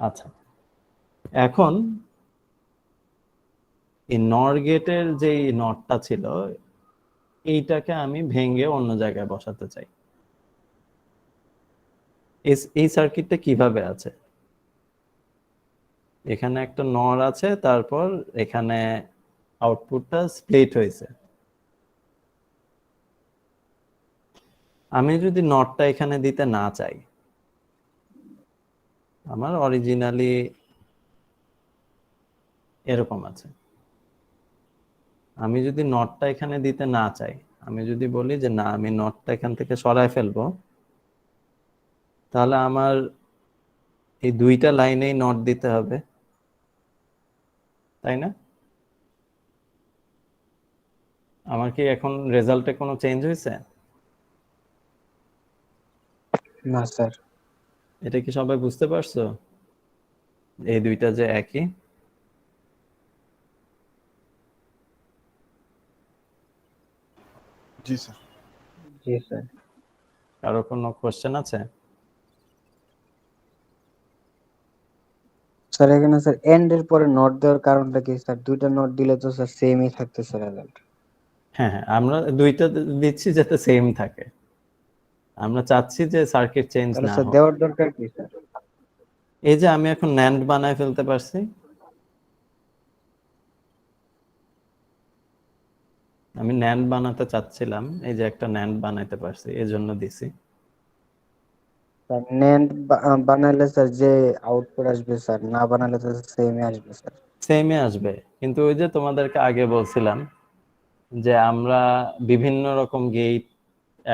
আচ্ছা, এখন এই নর গেটের যে নটটা ছিল, এইটাকে আমি ভেঙে অন্য জায়গায় বসাতে চাই। এই সার্কিটটা কিভাবে আছে? এখানে একটা নর আছে, তারপর এখানে আউটপুটটা স্প্লিট হয়েছে। আমি যদি নটটা এখানে দিতে না চাই, আমার অরিজিনালি এরকম আছে। আমি যদি নটটা এখানে দিতে না চাই, আমি যদি বলি যে না, আমি নটটা এখান থেকে সরায় ফেলবো, তাহলে আমার এই দুইটা লাইনেই নট দিতে হবে, তাই না? আমার কি এখন রেজাল্টে কোনো চেঞ্জ হয়েছে? না স্যার। এটা কি সবাই বুঝতে পারছো? এই দুইটা যে একই। জি স্যার। জি স্যার। কারো কোনো কোশ্চেন আছে? স্যার এখানে স্যার এন্ড এর পরে নট দেওয়ার কারণটা কি স্যার? দুইটা নট দিলে তো স্যার সেমই থাকতেছে রেজাল্ট। হ্যাঁ হ্যাঁ, আমরা দুইটা দিচ্ছি যাতে সেম থাকে। আমরা চাচ্ছি যে সার্কিট চেঞ্জ তাহলে না স্যার হোক। দেওয়ার দরকার কি স্যার? এই যে আমি এখন ন্যান্ড বানায় ফেলতে পারছি, আমি ন্যান্ড বানাতে চাচ্ছিলাম, এই যে একটা ন্যান্ড বানাইতে পারছি, এই জন্য দিছি। স্যার নেন্ড বানাইলে স্যার যে আউটপুট আসবে স্যার, না বানালে তো সেমই আসবে স্যার। সেমই আসবে, কিন্তু ওই যে তোমাদেরকে আগে বলছিলাম যে আমরা বিভিন্ন রকম গেট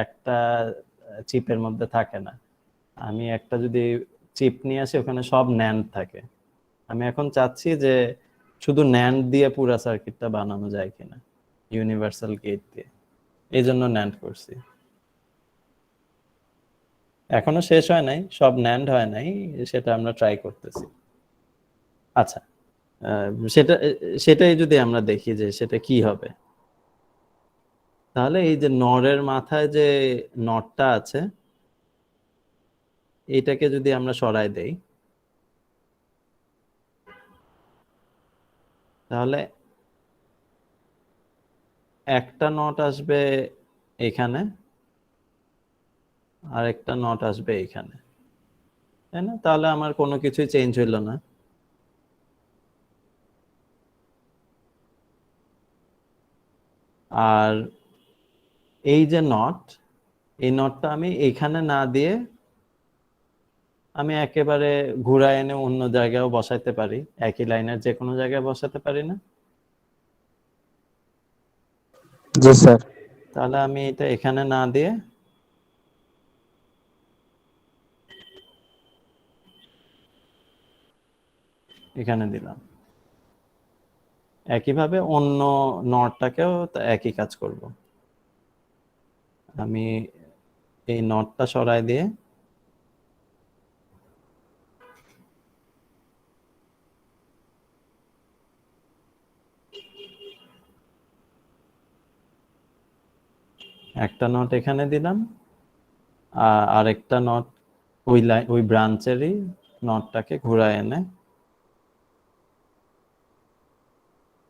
একটা চিপের মধ্যে থাকে না। আমি একটা যদি চিপ নিয়ে আসি, ওখানে সব ন্যান্ড থাকে। আমি এখন চাচ্ছি যে শুধু ন্যান্ড দিয়ে পুরো সার্কিটটা বানানো যায় কিনা ইউনিভার্সাল গেট দিয়ে, এই জন্য ন্যান্ড করছি। এখনো শেষ হয় নাই, সব ন্যান্ড হয় নাই, সেটা আমরা ট্রাই করতেছি। আচ্ছা, সেটা সেটাই যদি আমরা দেখি যে সেটা কি হবে, তাহলে এই যে নরের মাথায় যে নটটা আছে, এইটাকে যদি আমরা সরাই দেই, তাহলে একটা নট আসবে এখানে, আর একটা নট আসবে এখানে, তাই না? তাহলে আমার কোনো কিছুই চেঞ্জ হইলো না। আর এই যে নট, এই নটটা আমি এইখানে না দিয়ে আমি একেবারে ঘুরায় এনে অন্য জায়গায়ও বসাইতে পারি, একই লাইনের যে কোনো জায়গায় বসাতে পারি না? জি স্যার। তাহলে আমি এটা এখানে না দিয়ে এখানে দিলাম। একইভাবে অন্য নটটাকেও একই কাজ করব। আমি এই নটটা সরাই দিয়ে একটা নট এখানে দিলাম, আর আরেকটা নট ওই ব্রাঞ্চেরই নটটাকে ঘুরায় এনে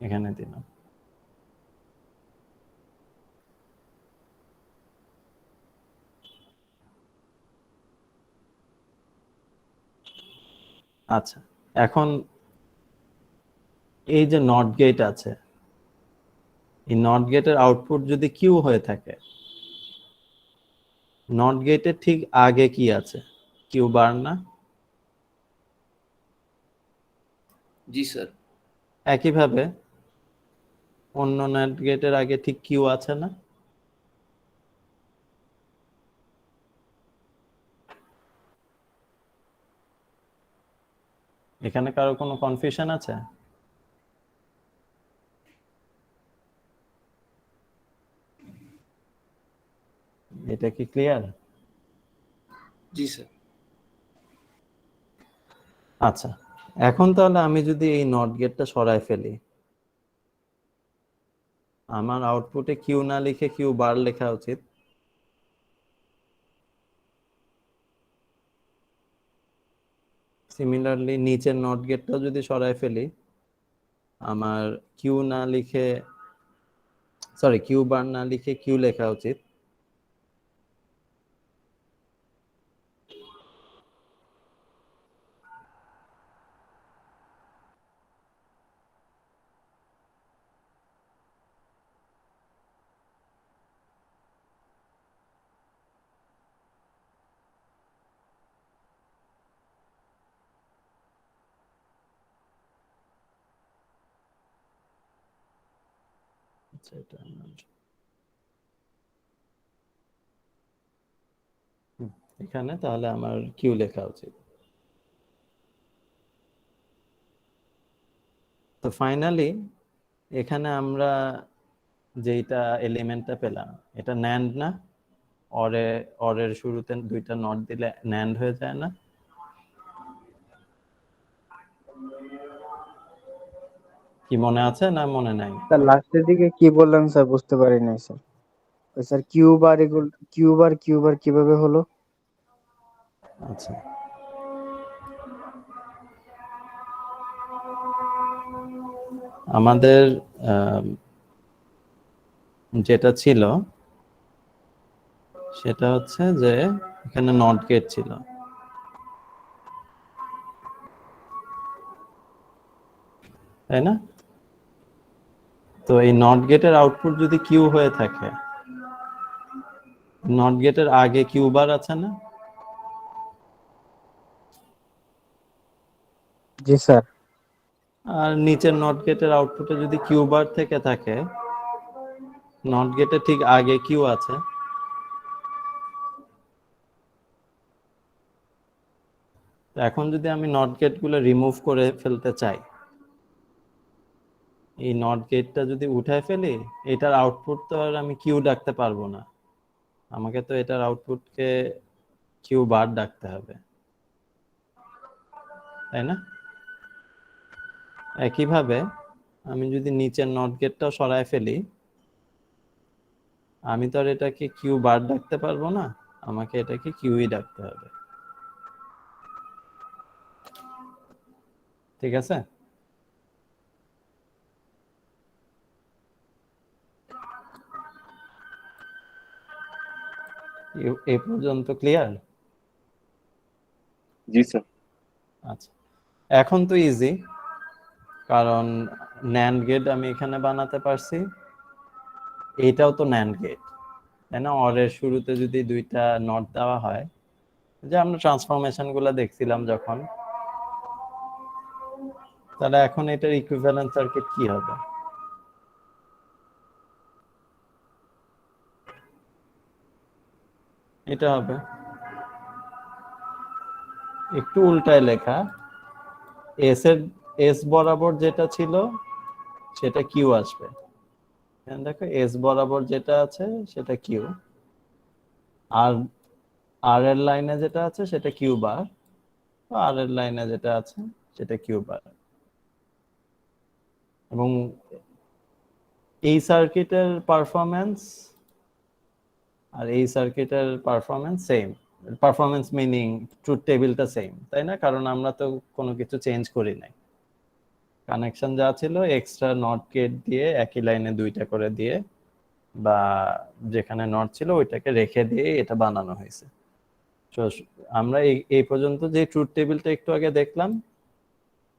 এখানে দিলাম। আচ্ছা, এখন এই যে নট গেট আছে, এই নট গেটের আউটপুট যদি কিউ হয়ে থাকে, নট গেটের ঠিক আগে কি আছে? কিউ বার না? জি স্যার। একইভাবে অন্য নট গেটের আগে ঠিক কিউ আছে না? এখানে কারো কোনো কনফিউশন আছে? এটা কি ক্লিয়ার? জি স্যার। আচ্ছা, এখন তাহলে আমি যদি এই নট গেটটা সরায় ফেলি, আমার আউটপুটে কিউ না লিখে কিউ বার লেখা উচিত। সিমিলারলি নিচের নট গেটটা যদি সরায় ফেলি, আমার কিউ না লিখে, সরি, কিউ বার না লিখে কিউ লেখা উচিত। আচ্ছা, এটা এখানে তাহলে আমার কিউ লেখা উচিত। তো ফাইনালি এখানে আমরা যেটা এলিমেন্টটা পেলাম, এটা ন্যান্ড না? অরের শুরুতে দুইটা নট দিলে ন্যান্ড হয়ে যায় না? কি মনে আছে না মনে নাই? স্যার লাস্টের দিকে কি বললেন স্যার, বুঝতে পারি নাই স্যার। ওই স্যার কিউ বার কিভাবে হলো? আচ্ছা, আমাদের যেটা ছিল সেটা হচ্ছে যে এখানে নট গেট ছিল, তাই না? তো এই নট গেটের আউটপুট যদি কিউ হয়ে থাকে, নট গেটের আগে কিউ বার আছে না? জি স্যার। আর নিচের নট গেটের আউটপুটে যদি কিউ বার থেকে থাকে, নট গেটের ঠিক আগে কিউ আছে। তো এখন যদি আমি নট গেট গুলো রিমুভ করে ফেলতে চাই, এই নট গেটটা যদি উঠায় ফেলি, এটার আউটপুট তো আর আমি কিউ ডাকতে পারবো না, আমাকে তো এটার আউটপুটকে কিউ বার ডাকতে হবে, তাই না? একইভাবে আমি যদি নিচের নট গেটটাও সরায় ফেলি, আমি তো আর এটাকে কিউ বার ডাকতে পারবো না, আমাকে এটাকে কিউই ডাকতে হবে। ঠিক আছে? এ পর্যন্ত ক্লিয়ার? জি স্যার। আচ্ছা, এখন তো ইজি, কারণ ন্যান্ড গেট আমি এখানে বানাতে পারছি, এইটাও তো ন্যান্ড গেট, তাই না? অরের শুরুতে যদি দুইটা নট দেওয়া হয়, যে আমরা ট্রান্সফরমেশন গুলা দেখছিলাম যখন, তাহলে এখন এটার ইকুইভ্যালেন্ট সার্কিট কি হবে? এটা হবে একটু উল্টায় লেখা, এস বরাবর যেটা ছিল সেটা কিউ আসবে। দেখো, এস বরাবর যেটা আছে সেটা কিউ, আর আর এর লাইনে যেটা আছে সেটা কিউ বার, আর এর লাইনে যেটা আছে সেটা কিউ বার। এবং এই সার্কিটের পারফরম্যান্স আর এই সার্কিটের performance same. Performance meaning truth টেবিলটা সেম, তাই না? কারণ আমরা তো কোনো কিছু চেঞ্জ করি নাই। কানেকশন যা ছিল এক্সট্রা নট গেট দিয়ে একই লাইনে দুইটা করে দিয়ে বা যেখানে নট ছিল ওইটাকে রেখে দিয়ে এটা বানানো হয়েছে। তো আমরা এই পর্যন্ত যে ট্রুথ টেবিলটা একটু আগে দেখলাম,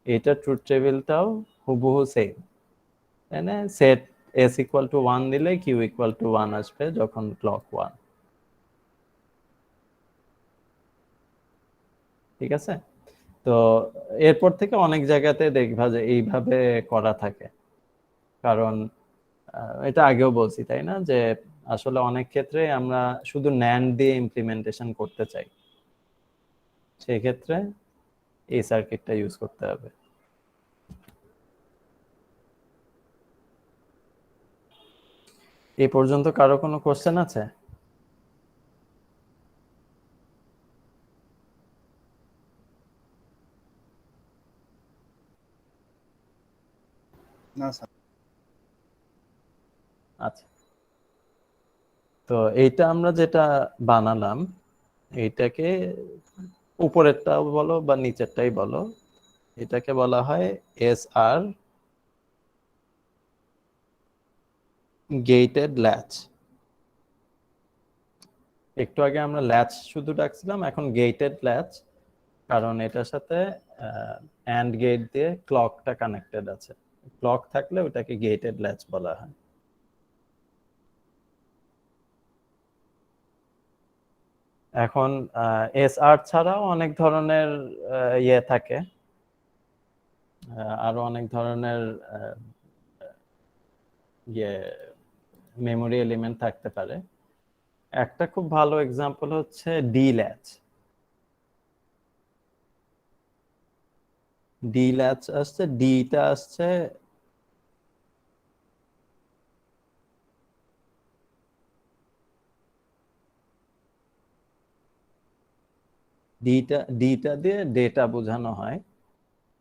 এটা ট্রুথ টেবিলটাও হুবহু সেম, তাই না? সেট এস ইকুয়াল টু 1 দিলে কিউ ইকুয়াল টু 1 আসবে যখন ক্লক 1। ঠিক আছে? তো এরপর থেকে অনেক জায়গাতে দেখবা যে এইভাবে করা থাকে। কারণ এটা আগেও বলছি, তাই না, যে আসলে অনেক ক্ষেত্রে আমরা শুধু ন্যান্ড দিয়ে ইমপ্লিমেন্টেশন করতে চাই, সেই ক্ষেত্রে এই সার্কিটটা ইউজ করতে হবে। এই পর্যন্ত কারো কোনো কোশ্চেন আছে? না স্যার। আচ্ছা, তো এইটা আমরা যেটা বানালাম এইটাকে উপরেরটাও বলো বা নিচেরটাই বলো, এটাকে বলা হয় এস আর গেটেড ল্যাচ। একটু আগে আমরা ল্যাচ শুধু ডাকছিলাম, এখন গেটেড ল্যাচ, কারণ এটার সাথে অ্যান্ড গেট দিয়ে ক্লকটা কানেক্টেড আছে। ক্লক থাকলে ওটাকে গেটেড ল্যাচ বলা হয়। এখন এস আর ছাড়াও অনেক ধরনের ইয়ে থাকে, আরো অনেক ধরনের ইয়ে মেমোরি এলিমেন্ট থাকতে পারে। একটা খুব ভালো এক্সাম্পল হচ্ছে ডি ল্যাচ। ডি ল্যাচ আসছে, ডিটা আসছে ডিটা দিয়ে ডেটা বোঝানো হয়।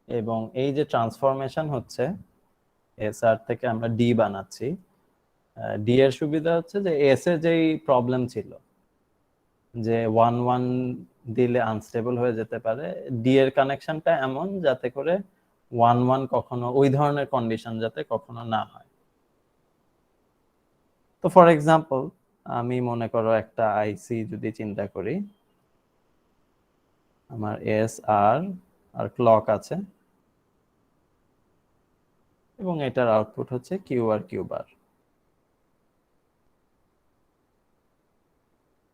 এবং এই যে ট্রান্সফরমেশন হচ্ছে এস আর থেকে আমরা ডি বানাচ্ছি, ডি এর সুবিধা হচ্ছে যে এস এ যেই প্রবলেম ছিল যে 1 1 দিলে আনস্টেবল হয়ে যেতে পারে, ডি এর কানেকশনটা এমন যাতে করে 1 1 কখনো ওই ধরনের কন্ডিশন যাতে কখনো না হয়। তো ফর এক্সাম্পল আমি মনে করো একটা আইসি যদি চিন্তা করি, আমার এস আর ক্লক আছে এবং এটার আউটপুট হচ্ছে কিউ আর কিউ বার।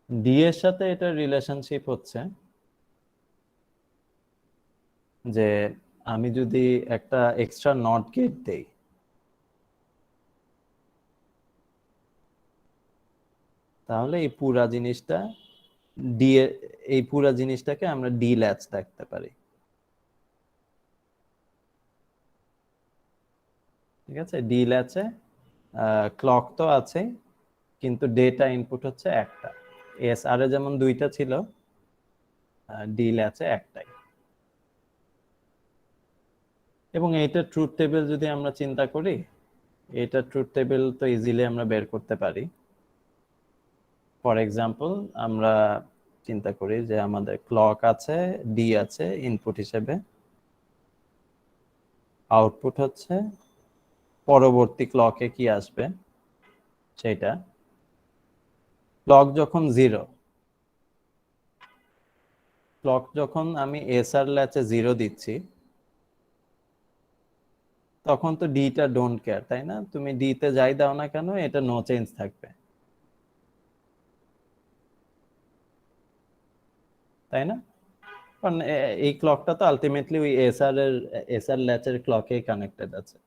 ডি এর সাথে এটার রিলেশনশিপ হচ্ছে যে আমি যদি একটা এক্সট্রা নট গেট দেই, তাহলে এই পুরা জিনিসটা ডি এই পুরা জিনিসটাকে আমরা ডি ল্যাচ দেখতে পারি। ঠিক আছে? ডি ল্যাচে ক্লক তো আছে কিন্তু ডেটা ইনপুট হচ্ছে একটা। এস আর এ যেমন দুইটা ছিল, ডি ল্যাচে একটাই। এবং এইটা ট্রুথ টেবিল যদি আমরা চিন্তা করি, এটা ট্রুথ টেবিল তো ইজিলি আমরা বের করতে পারি। ফর এক্সাম্পল আমরা চিন্তা করি যে আমাদের ক্লক আছে, ডি আছে ইনপুট হিসেবে, আউটপুট হচ্ছে পরবর্তী ক্লকে কি আসবে সেটা। ক্লক যখন 0, ক্লক যখন আমি এস আর ল্যাচে 0 দিচ্ছি, তখন তো ডিটা ডোন্ট কেয়ার, তাই না? তুমি ডিতে যাই দাও না কেন এটা নো চেঞ্জ থাকবে, তাই না? কারণ এই ক্লকটা তো আলটিমেটলি ওই এস আর ল্যাচের ক্লকেই কানেক্টেড আছে।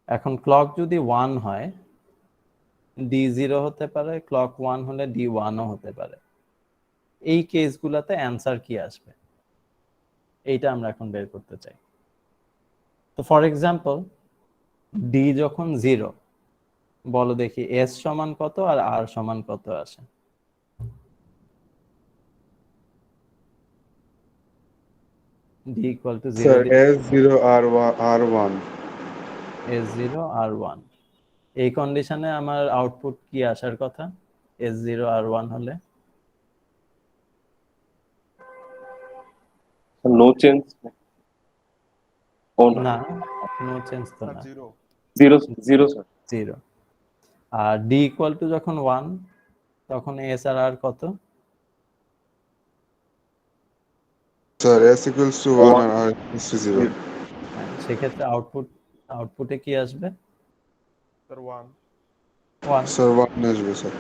এখন ক্লক যদি 1 হয়, ডি 0 হতে পারে, ক্লক 1 হলে ডি 1ও হতে পারে। এই কেসগুলোতে অ্যান্সার কি আসবে এইটা আমরা এখন বের করতে চাই। তো ফর এক্সাম্পল ডি যখন 0, বলো দেখি এস সমান কত আর আর সমান কত আসে? D equal to 0 sir S0 R1 S 0 আর 1। এই কন্ডিশনে আমার আউটপুট কি আসার কথা এস 0 আর 1 হলে? নো চেঞ্জ কোন না, নো চেঞ্জ তো স্যার না, 0 জিরো জিরো স্যার 0। আর ডি ইকুয়াল টু যখন 1 তখন এস আর আর কত? Sir S equals to 1 and R equals to 0 হ্যাঁ, সেক্ষেত্রে আউটপুটে কি আসবে? স্যার 1 1। স্যার 1 আসবে স্যার।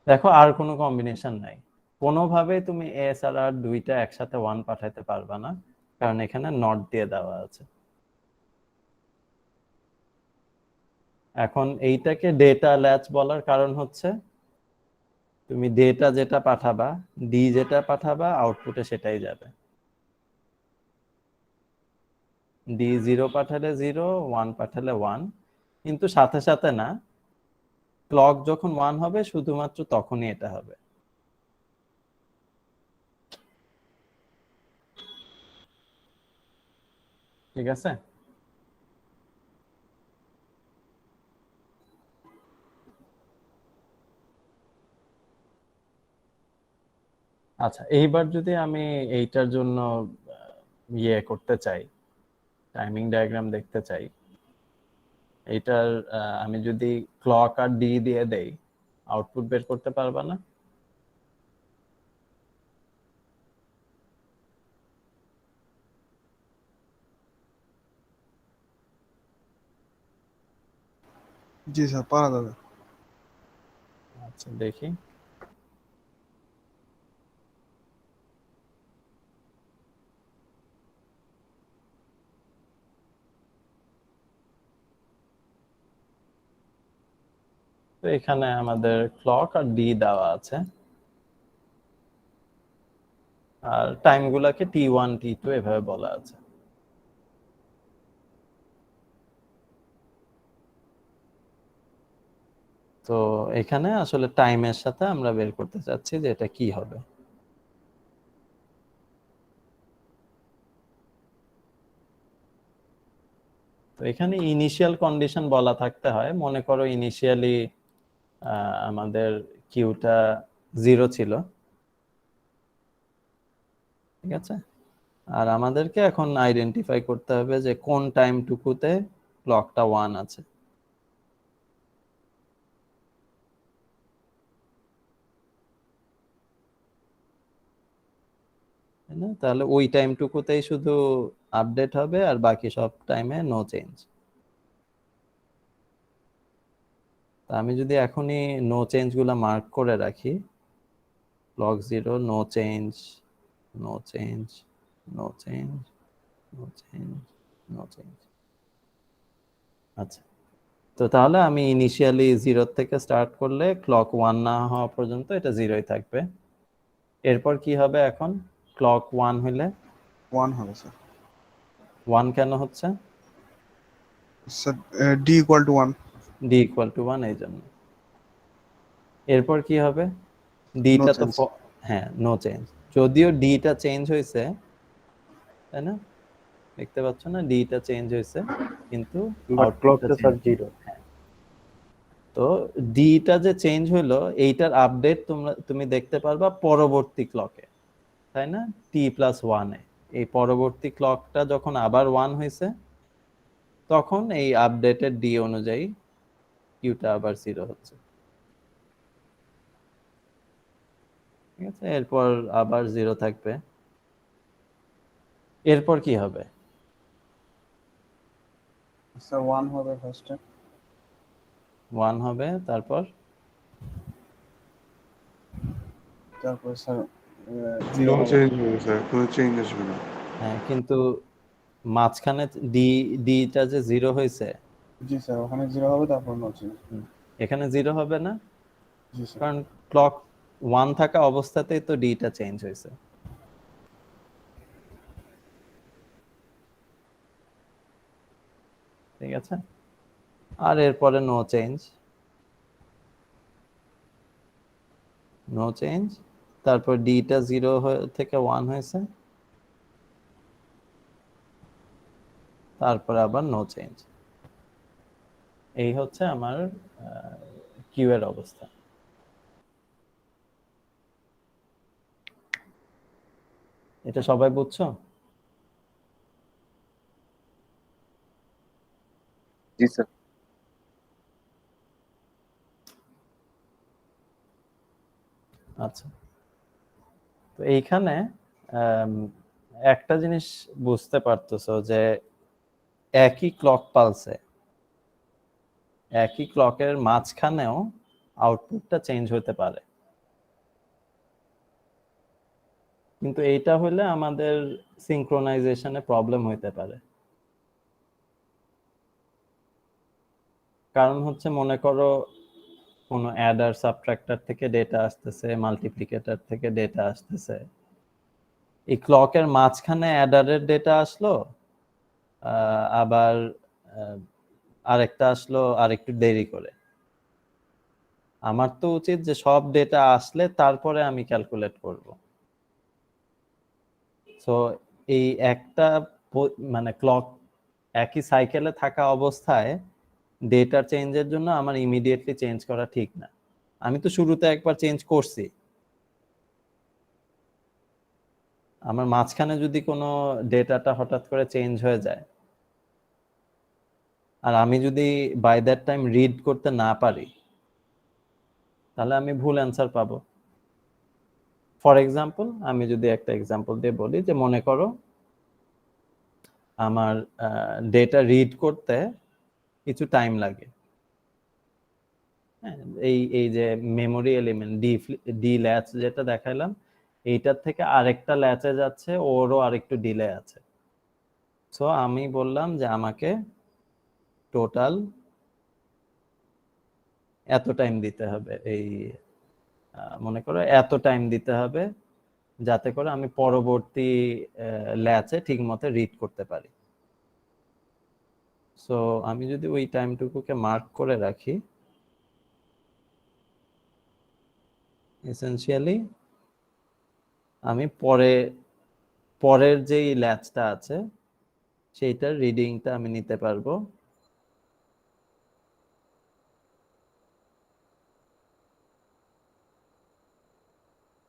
দেখো আর কোনো কম্বিনেশন নাই, কোনোভাবে তুমি এস আর আর দুইটা একসাথে 1 পাঠাতে পারবা না, কারণ এখানে নট দিয়ে দেওয়া আছে। এখন এইটাকে ডেটা ল্যাচ বলার কারণ হচ্ছে তুমি ডেটা যেটা পাঠাবা, ডি যেটা পাঠাবা আউটপুটে সেটাই যাবে। ডি 0 পাঠালে 0, 1 পাঠালে 1, কিন্তু সাথে সাথে না, ক্লক যখন 1 হবে শুধুমাত্র তখনই এটা হবে। ঠিক আছে? আচ্ছা, এইবার যদি আমি এইটার জন্য ইয়ে করতে চাই, টাইমিং ডায়াগ্রাম দেখতে চাই, এইটার আমি যদি ক্লক আর ডি দিয়ে দেই, আউটপুট বের করতে পারবা না? জি স্যার পারা যাবে। আচ্ছা দেখি। তো এখানে আমাদের ক্লক আর ডি দেওয়া আছে, আর টাইম গুলাকে T1 T2 এভাবে বলা আছে। তো এখানে আসলে টাইমের সাথে আমরা বের করতে চাচ্ছি যে এটা কি হবে। তো এখানে ইনিশিয়াল কন্ডিশন বলা থাকতে হয়, মনে করো ইনিশিয়ালি আমাদের কিউটা 0 ছিল, ঠিক আছে? আর আমাদেরকে এখন আইডেন্টিফাই করতে হবে যে কোন টাইমটুকুতে ক্লকটা 1 আছে। তাই না? তাহলে ওই টাইমটুকুতেই শুধু আপডেট হবে, আর বাকি সব টাইমে নো চেঞ্জ। আমি যদি এখনই নো চেঞ্জ গুলা মার্ক করে রাখি, clock 0 no change, no change, no change, no change, no change. আচ্ছা, তো তাহলে আমি ইনিশিয়ালি 0 থেকে স্টার্ট করলে ক্লক 1 না হওয়া পর্যন্ত এটা 0ই থাকবে। এরপর কি হবে এখন? ক্লক 1 হলে 1 হবে স্যার। 1 কেন হচ্ছে? Sir D equal to 1। D equal to 1 এই জন্য। এরপর কি হবে? No ডিটা তো change. হ্যাঁ, নো চেঞ্জ। যদিও ডিটা চেঞ্জ হয়েছে, তাই না? দেখতে পাচ্ছ না ডিটা চেঞ্জ হয়েছে, কিন্তু আউটপুটটা স্যার 0। হ্যাঁ, তো ডিটা যে চেঞ্জ হলো এইটার আপডেট তুমি দেখতে পারবা পরবর্তী ক্লকে, তাই না? T+1 এ এই পরবর্তী ক্লকটা যখন আবার 1 হয়েছে, তখন এই আপডেটেড ডি অনুযায়ী কিউটা আবার 0 হচ্ছে। ঠিক আছে, এরপর আবার 0 থাকবে। এরপর কি হবে? স্যার 1 হবে ফার্স্টে। 1 হবে, তারপর তারপর স্যার নো চেঞ্জ হবে স্যার, কোনো চেঞ্জ আসবে না। হ্যাঁ, কিন্তু মাঝখানে ডিটা যে 0 হয়েছে, জি স্যার ওখানে 0 হবে তারপর নো চেঞ্জ। এখানে 0 হবে না, জি স্যার। কারণ ক্লক 1 থাকা অবস্থাতেই তো ডিটা চেঞ্জ হয়েছে। ঠিক আছে? আর এরপরে নো চেঞ্জ, নো চেঞ্জ, তারপর ডিটা 0 থেকে 1 হয়েছে, তারপরে আবার নো চেঞ্জ। এই হচ্ছে আমার কিউ এর অবস্থা। এটা সবাই বুঝছো? জি স্যার। আচ্ছা, তো এইখানে আম, একটা জিনিস বুঝতে পারতেছো যে একই ক্লক পালসে, একই ক্লকের মাঝখানেও আউটপুটটা চেঞ্জ হতে পারে। কিন্তু এইটা হলে আমাদের সিনক্রোনাইজেশনে প্রবলেম হইতে পারে। কারণ হচ্ছে মনে করো কোনো অ্যাডার সাবট্রাক্টর থেকে ডেটা আসতেছে, মাল্টিপ্লিকেটর থেকে ডেটা আসতেছে, এই ক্লকের মাঝখানে অ্যাডারের ডেটা আসলো, আবার আরেকটা আসলো আর একটু দেরি করে। আমার তো উচিত যে সব ডেটা আসলে তারপরে আমি ক্যালকুলেট করব। সো এই একটা মানে ক্লক একই সাইকেলে থাকা অবস্থায় ডেটা চেঞ্জের জন্য আমার ইমিডিয়েটলি চেঞ্জ করা ঠিক না। আমি তো শুরুতে একবার চেঞ্জ করছি, আমার মাঝখানে যদি কোনো ডেটাটা হঠাৎ করে চেঞ্জ হয়ে যায় আর আমি যদি বাই দ্যাট টাইম রিড করতে না পারি, তাহলে আমি ভুল অ্যান্সার পাবো। ফর এক্সাম্পল, আমি যদি একটা এক্সাম্পল দিয়ে বলি, যে মনে করো আমার ডেটা রিড করতে কিছু টাইম লাগে। হ্যাঁ, এই যে মেমোরি এলিমেন্ট ডি ল্যাচ যেটা দেখাইলাম, এইটার থেকে আরেকটা ল্যাচে যাচ্ছে, ওরও আরেকটু ডিলে আছে। সো আমি বললাম যে আমাকে টোটাল এত টাইম দিতে হবে, এই মনে করো এত টাইম দিতে হবে যাতে করে আমি পরবর্তী ল্যাচে ঠিক মতো রিড করতে পারি। সো আমি যদি ওই টাইমটুকুকে মার্ক করে রাখি, এসেনশিয়ালি আমি পরের যেই ল্যাচটা আছে সেইটার রিডিংটা আমি নিতে পারবো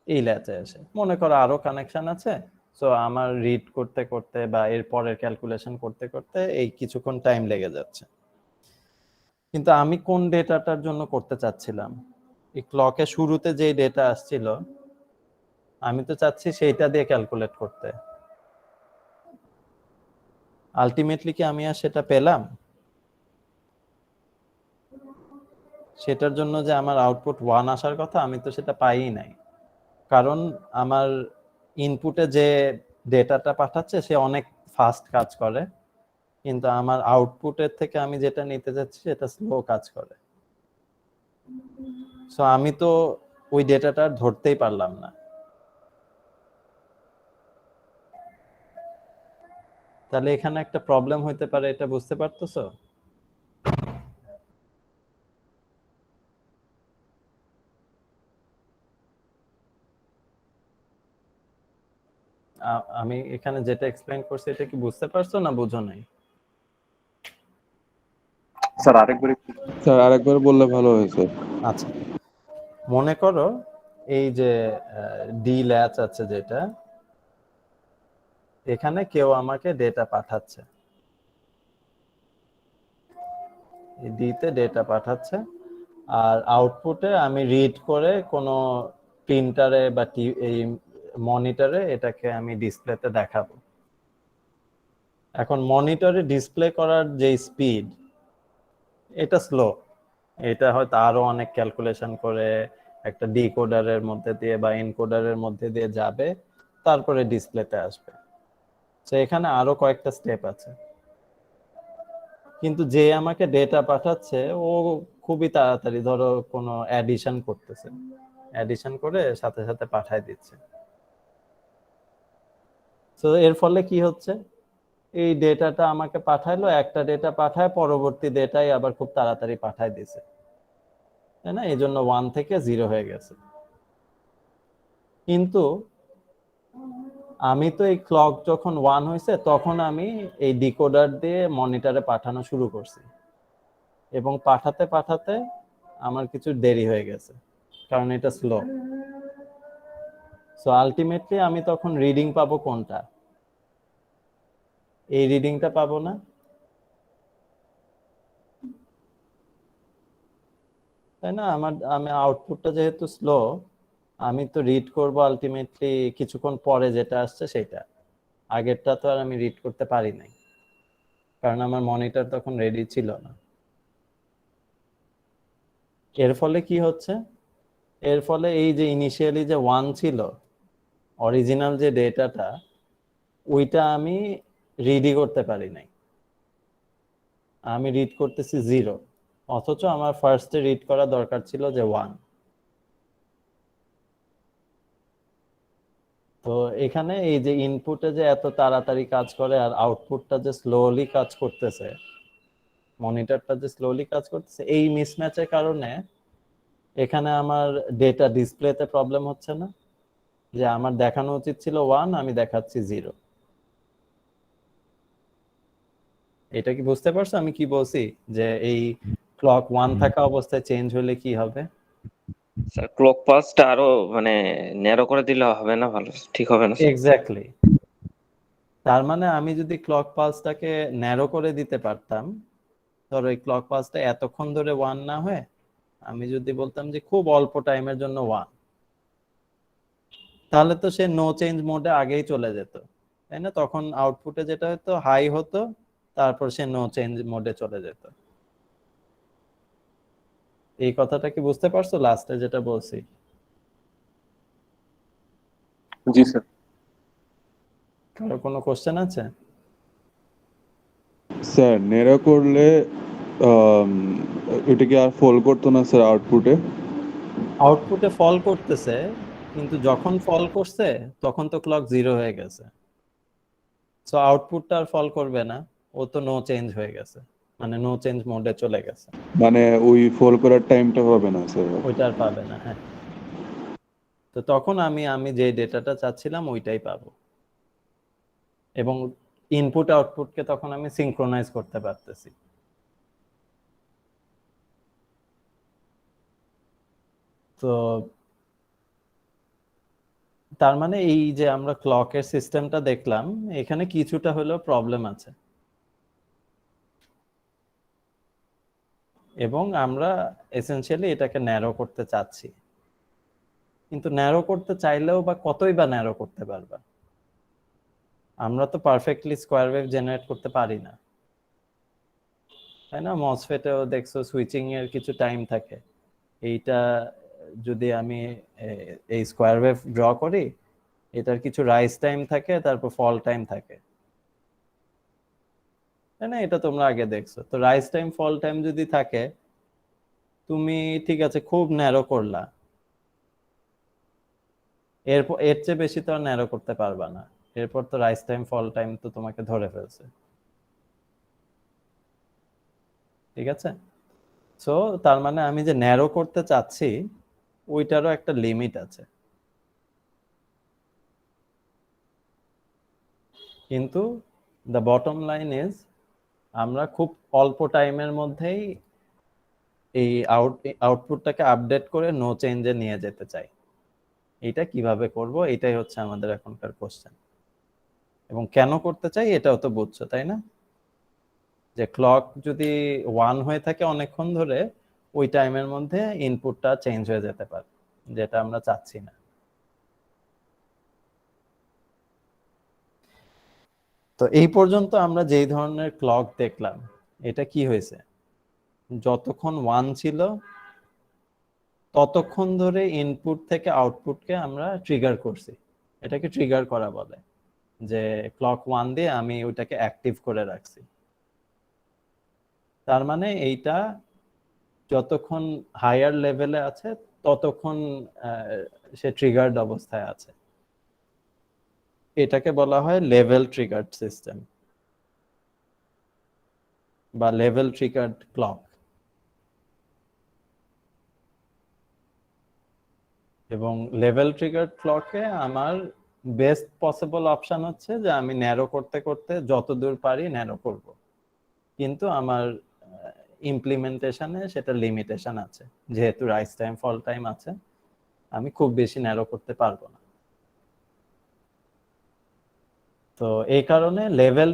এই ল্যাচে এসে। মনে করো আরো কানেকশন আছে, সো আমার রিড করতে করতে বা এর পরের ক্যালকুলেশন করতে করতে এই কিছুক্ষণ টাইম লেগে যাচ্ছে। কিন্তু আমি কোন ডেটাটার জন্য করতে চাচ্ছিলাম, এই ক্লকের শুরুতে যে ডেটা আসছিল আমি তো চাচ্ছি সেইটা দিয়ে ক্যালকুলেট করতে। আলটিমেটলি কি আমি আর সেটা পেলাম? সেটার জন্য যে আমার আউটপুট 1 আসার কথা, আমি তো সেটা পাইই নাই। কারণ আমার ইনপুটে যে ডেটাটা পাঠাচ্ছে সে অনেক ফাস্ট কাজ করে, কিন্তু আমার আউটপুটের থেকে আমি যেটা নিতে যাচ্ছি সেটা স্লো কাজ করে। সো আমি তো ওই ডেটাটা ধরতেই পারলাম না। তাহলে এখানে একটা প্রবলেম হইতে পারে, এটা বুঝতে পারতেছো? আমি এখানে যেটা এক্সপ্লেইন করছি এটা কি বুঝতে পারছো না বুঝো নাই? স্যার আরেকবার স্যার আরেকবার বললে ভালো হয়েছে। আচ্ছা, মনে করো এই যে ডি ল্যাচ আছে যেটা, এখানে কেউ আমাকে ডেটা পাঠাচ্ছে, ডিতে ডেটা পাঠাচ্ছে, আর আউটপুটে আমি রিড করে কোনো প্রিন্টারে বা এই মনিটরে এটাকে আমি ডিসপ্লেতে দেখাবো। এখন মনিটরে ডিসপ্লে করার যে স্পিড, এটা স্লো। এটা হয়তো আরো অনেক ক্যালকুলেশন করে একটা ডিকোডারের মধ্যে দিয়ে বা এনকোডারের মধ্যে দিয়ে যাবে, তারপরে ডিসপ্লেতে আসবে। তো এখানে আরো কয়েকটা স্টেপ আছে। কিন্তু যে আমাকে ডেটা পাঠাচ্ছে ও খুবই তাড়াতাড়ি, ধরো কোনো অ্যাডিশন করতেছে, অ্যাডিশন করে সাথে সাথে পাঠায় দিচ্ছে। তো এর ফলে কি হচ্ছে, এই ডেটাটা আমাকে পাঠাইলো, একটা ডেটা পাঠায়, পরবর্তী ডেটাই আবার খুব তাড়াতাড়ি পাঠায় দিছে, তাই না? এই জন্য 1 থেকে 0 হয়ে গেছে। কিন্তু আমি তো এই ক্লক যখন 1 হয়েছে তখন আমি এই ডিকোডার দিয়ে মনিটরে পাঠানো শুরু করছি, এবং পাঠাতে পাঠাতে আমার কিছু দেরি হয়ে গেছে কারণ এটা স্লো। সো আলটিমেটলি আমি তখন রিডিং পাবো কোনটা? এই রিডিংটা পাবো না? তাই না? আমি আউটপুটটা যেহেতু স্লো, আমি তো রিড করব আলটিমেটলি কিছুক্ষণ পরে যেটা আসছে সেটা, আগেরটা তো আর আমি রিড করতে পারি নাই কারণ আমার মনিটর তখন রেডি ছিল না। এর ফলে কি হচ্ছে? এর ফলে এই যে ইনিশিয়ালি যে 1 ছিল, অরিজিনাল যে ডেটাটা, ওইটা আমি রিডই করতে পারি নাই, আমি রিড করতেছি 0, অথচ আমার ফার্স্টে রিড করা দরকার ছিল যে 1। তো এখানে এই যে ইনপুটে যে এত তাড়াতাড়ি কাজ করে আর আউটপুটটা যে স্লোলি কাজ করতেছে, মনিটরটা যে স্লোলি কাজ করতেছে, এই মিসম্যাচের কারণে এখানে আমার ডেটা ডিসপ্লেতে প্রবলেম হচ্ছে না, যে আমার দেখানো উচিত ছিল 1, আমি দেখাচ্ছি 0। এটা কি বুঝতে পারছো আমি কি বলছি? যে এই ক্লক 1 থাকা অবস্থায় চেঞ্জ হলে কি হবে? স্যার ক্লক পাসটা আরো মানে ন্যারো করে দিলে হবে না? ভালো ঠিক হবে না স্যার? এক্স্যাক্টলি। তার মানে আমি যদি ক্লক পালসটাকে ন্যারো করে দিতে পারতাম, ধরো এই ক্লক পালসটা এতক্ষণ ধরে 1 না হয়ে আমি যদি বলতাম যে খুব অল্প টাইমের জন্য 1, তাহলে তো সে নো চেঞ্জ মোডে আগেই চলে যেত, তাই না? তখন আউটপুটে যেটা হতো হাই হতো, তারপর সে নো চেঞ্জ মোডে চলে যেত। এই কথাটা কি বুঝতে পারছো লাস্টে যেটা বলছি? জি স্যার। কারো কোনো কোশ্চেন আছে? স্যার নেড়া করলে আম, এটা কি আর ফল করতো না স্যার আউটপুটে? আউটপুটে ফল করতেছে, কিন্তু যখন ফল করছে তখন তো ক্লক 0 হয়ে গেছে, সো আউটপুটটা আর ফল করবে না, ও তো নো চেঞ্জ হয়ে গেছে, মানে নো চেঞ্জ মোডে চলে গেছে, মানে ওই ফল করার টাইমটা হবে না স্যার? ওইটা আর পাবে না। হ্যাঁ, তো তখন আমি আমি যে ডেটাটা চাচ্ছিলাম ওইটাই পাবো, এবং ইনপুট আউটপুটকে তখন আমি সিনক্রোনাইজ করতে পারতেছি। তো তার মানে এই যে আমরা ক্লকের সিস্টেমটা দেখলাম, এখানে কিছুটা হলেও প্রবলেম আছে, এবং আমরা এসেনশিয়ালি এটাকে ন্যারো করতে চাচ্ছি। কিন্তু ন্যারো করতে চাইলেও বা কতই বা ন্যারো করতে পারবা? আমরা তো পারফেক্টলি স্কোয়ার ওয়েভ জেনারেট করতে পারি না, তাই না? মসফেটেও দেখছো সুইচিং এর কিছু টাইম থাকে, এইটা যদি আমি এই স্কোয়ার ওয়েভ ড্র করি, এটার কিছু রাইজ টাইম থাকে, তারপর ফল টাইম থাকে, তাই না? এটা তোমরা আগে দেখছো। তো রাইজ টাইম ফল টাইম যদি থাকে, তুমি ঠিক আছে খুব ন্যারো করলা, এরপর এর চেয়ে বেশি তো আর ন্যারো করতে পারবা না, এরপর তো রাইজ টাইম ফল টাইম তো তোমাকে ধরে ফেলছে, ঠিক আছে? সো তার মানে আমি যে ন্যারো করতে চাচ্ছি ওইটারও একটা লিমিট আছে, কিন্তু দ্য বটম লাইন ইজ আমরা খুব অল্প টাইমের মধ্যেই এই আউটপুটটাকে আপডেট করে নো চেঞ্জে নিয়ে যেতে চাই। এটা কিভাবে করব, এটাই হচ্ছে আমাদের এখনকার কোশ্চেন, এবং কেন করতে চাই এটাও তো বুঝছো, তাই না? যে ক্লক যদি 1 হয়ে থাকে অনেকক্ষণ ধরে, ওই টাইমের মধ্যে ইনপুটটা চেঞ্জ হয়ে যেতে পারে, যেটা আমরা চাচ্ছি না। তো এই পর্যন্ত আমরা যেই ধরনের ক্লক দেখলাম, এটা কি হয়েছে? যতক্ষণ 1 ছিল ততক্ষণ ধরে ইনপুট থেকে আউটপুটকে আমরা ট্রিগার করছি, এটাকে ট্রিগার করা বলে, যে ক্লক 1 দিয়ে আমি ওইটাকে অ্যাক্টিভ করে রাখছি। তার মানে এইটা যতক্ষণ হায়ার লেভেলে আছে ততক্ষণ সে ট্রিগার্ড অবস্থায় আছে, এটাকে বলা হয় লেভেল ট্রিগার্ড সিস্টেম। বা লেভেল ট্রিগার্ড ক্লক। এবং লেভেল ট্রিগার্ড ক্লকে আমার বেস্ট পসিবল অপশন হচ্ছে যে আমি ন্যারো করতে করতে যতদূর পারি ন্যারো করব, কিন্তু আমার ইমপ্লিমেন্টেশনে সেটা লিমিটেশন আছে, যেহেতু রাইজ টাইম ফল টাইম আছে আমি খুব বেশি ন্যারো করতে পারবো না। তো এই কারণে লেভেল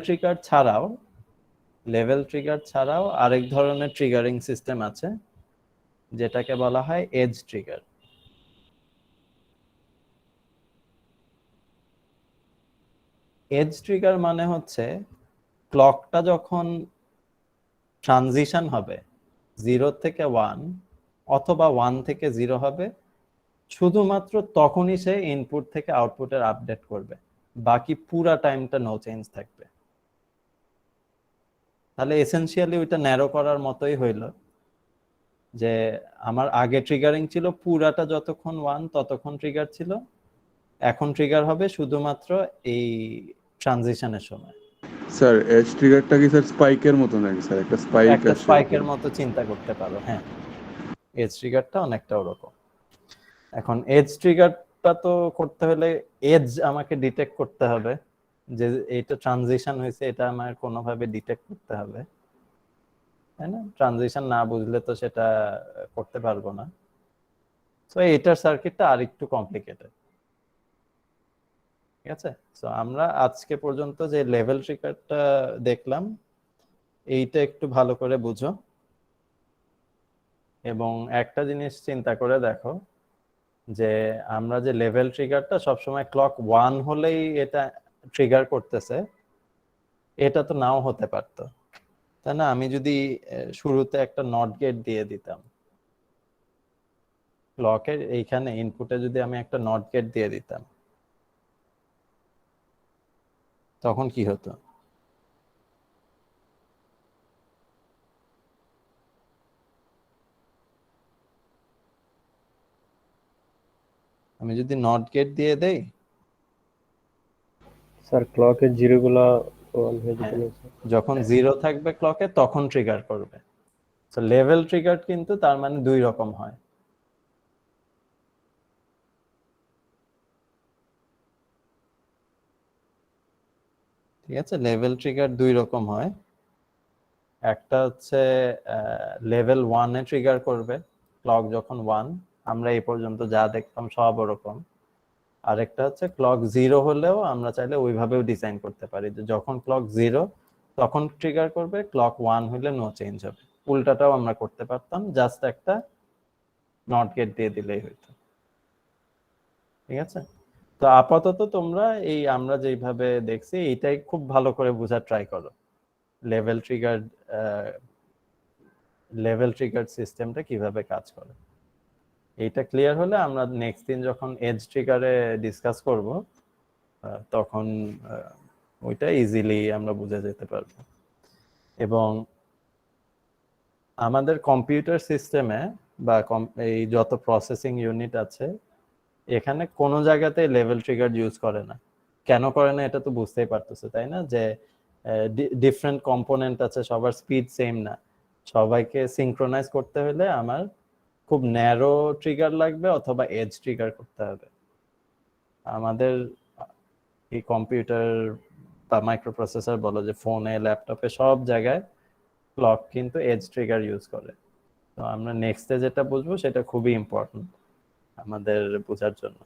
ট্রিগার ছাড়াও আরেক ধরনের ট্রিগারিং সিস্টেম আছে যেটাকে বলা হয় এজ ট্রিগার। এজ ট্রিগার মানে হচ্ছে ক্লকটা যখন ট্রানজিশন হবে 0 থেকে 1 অথবা 1 থেকে 0 হবে, শুধুমাত্র তখনই সে ইনপুট থেকে আউটপুটের আপডেট করবে, বাকি পুরা টাইমটা নো চেঞ্জ থাকবে। তাহলে এসেনশিয়ালি ওইটা ন্যারো করার মতোই হইল, যে আমার আগে ট্রিগারিং ছিল পুরাটা যতক্ষণ 1 ততক্ষণ ট্রিগার ছিল, এখন ট্রিগার হবে শুধুমাত্র এই ট্রানজিশনের সময়। স্যার এজ ট্রিগারটা কি স্যার স্পাইকের মতো নাকি স্যার? একটা স্পাইক একটা আসে। স্পাইকের মতো চিন্তা করতে পারো, হ্যাঁ এজ ট্রিগারটা অনেকটা ওরকম। এখন এজ ট্রিগারটা তো করতে হলে এজ আমাকে ডিটেক্ট করতে হবে, যে এটা ট্রানজিশন হয়েছে, এটা আমার কোনোভাবে ডিটেক্ট করতে হবে, তাই না? ট্রানজিশন না বুঝলে তো সেটা করতে পারবো না। তো এটার সার্কিটটা আরেকটু কমপ্লিকেটেড, ঠিক আছে? তো আমরা আজকে পর্যন্ত যে লেভেল ট্রিগারটা দেখলাম এইটা একটু ভালো করে বুঝো, এবং একটা জিনিস চিন্তা করে দেখো যে আমরা যে লেভেল ট্রিগারটা সবসময় ক্লক 1 হলেই এটা ট্রিগার করতেছে, এটা তো নাও হতে পারতো, তাই না? আমি যদি শুরুতে একটা নট গেট দিয়ে দিতাম, ক্লকের এইখানে ইনপুটে যদি আমি একটা নট গেট দিয়ে দিতাম, তখন কি হতো? আমি যদি নট গেট দিয়ে দেই, স্যার ক্লকের জিরোগুলা অন হয়ে যেত না স্যার? যখন 0 থাকবে ক্লকে তখন ট্রিগার করবে। তো লেভেল ট্রিগার কিন্তু তার মানে দুই রকম হয়। ঠিক আছে, লেভেল ট্রিগার দুই রকম হয়। একটা হচ্ছে লেভেল 1 এ ট্রিগার করবে ক্লক যখন 1, আমরা এই পর্যন্ত যা দেখলাম সব ওরকম। আরেকটা হচ্ছে ক্লক 0 হলেও আমরা চাইলে ওইভাবেও ডিজাইন করতে পারি, যে যখন ক্লক 0 তখন ট্রিগার করবে, ক্লক 1 হলে নো চেঞ্জ হবে। উল্টাটাও আমরা করতে পারতাম, জাস্ট একটা নট গেট দিয়ে দিলেই হইতো। ঠিক আছে, তো আপাতত তোমরা এই আমরা যেইভাবে দেখছি এইটাই খুব ভালো করে বোঝার ট্রাই করো, লেভেল ট্রিগার সিস্টেমটা কিভাবে কাজ করে। এইটা ক্লিয়ার হলে আমরা নেক্সট দিন যখন এজ ট্রিগারে ডিসকাস করব তখন ওইটা ইজিলি আমরা বুঝে যেতে পারবো। এবং আমাদের কম্পিউটার সিস্টেমে বা এই যত প্রসেসিং ইউনিট আছে এখানে কোনো জায়গাতে লেভেল ট্রিগার ইউজ করে না। কেন করে না এটা তো বুঝতেই পারতেছো, তাই না? যে ডিফারেন্ট কম্পোনেন্ট আছে, সবার স্পিড সেম না, সবাইকে সিনক্রোনাইজ করতে হলে আমার খুব ন্যারো ট্রিগার লাগবে অথবা এজ ট্রিগার করতে হবে। আমাদের এই কম্পিউটার বা মাইক্রোপ্রসেসর বলো, যে ফোনে ল্যাপটপে সব জায়গায় ক্লক কিন্তু এজ ট্রিগার ইউজ করে। তো আমরা নেক্সটে যেটা বুঝবো সেটা খুবই ইম্পর্টেন্ট আমাদের বোঝার জন্য।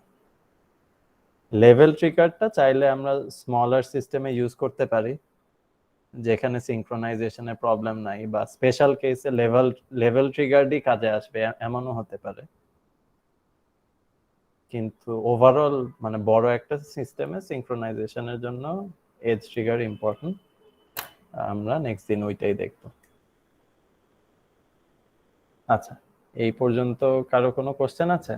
লেভেল ট্রিগারটা চাইলে আমরা স্মলার সিস্টেমে ইউজ করতে পারি যেখানে সিনক্রোনাইজেশনের প্রবলেম নাই, বা স্পেশাল কেসে লেভেল ট্রিগারই কাজে আসবে এমনও হতে পারে। কিন্তু ওভারঅল মানে বড় একটা সিস্টেমে সিনক্রোনাইজেশনের জন্য এজ ট্রিগার ইম্পর্টেন্ট। আমরা নেক্সট দিন ওইটাই দেখব। আচ্ছা, এই পর্যন্ত কারো কোনো কোশ্চেন আছে?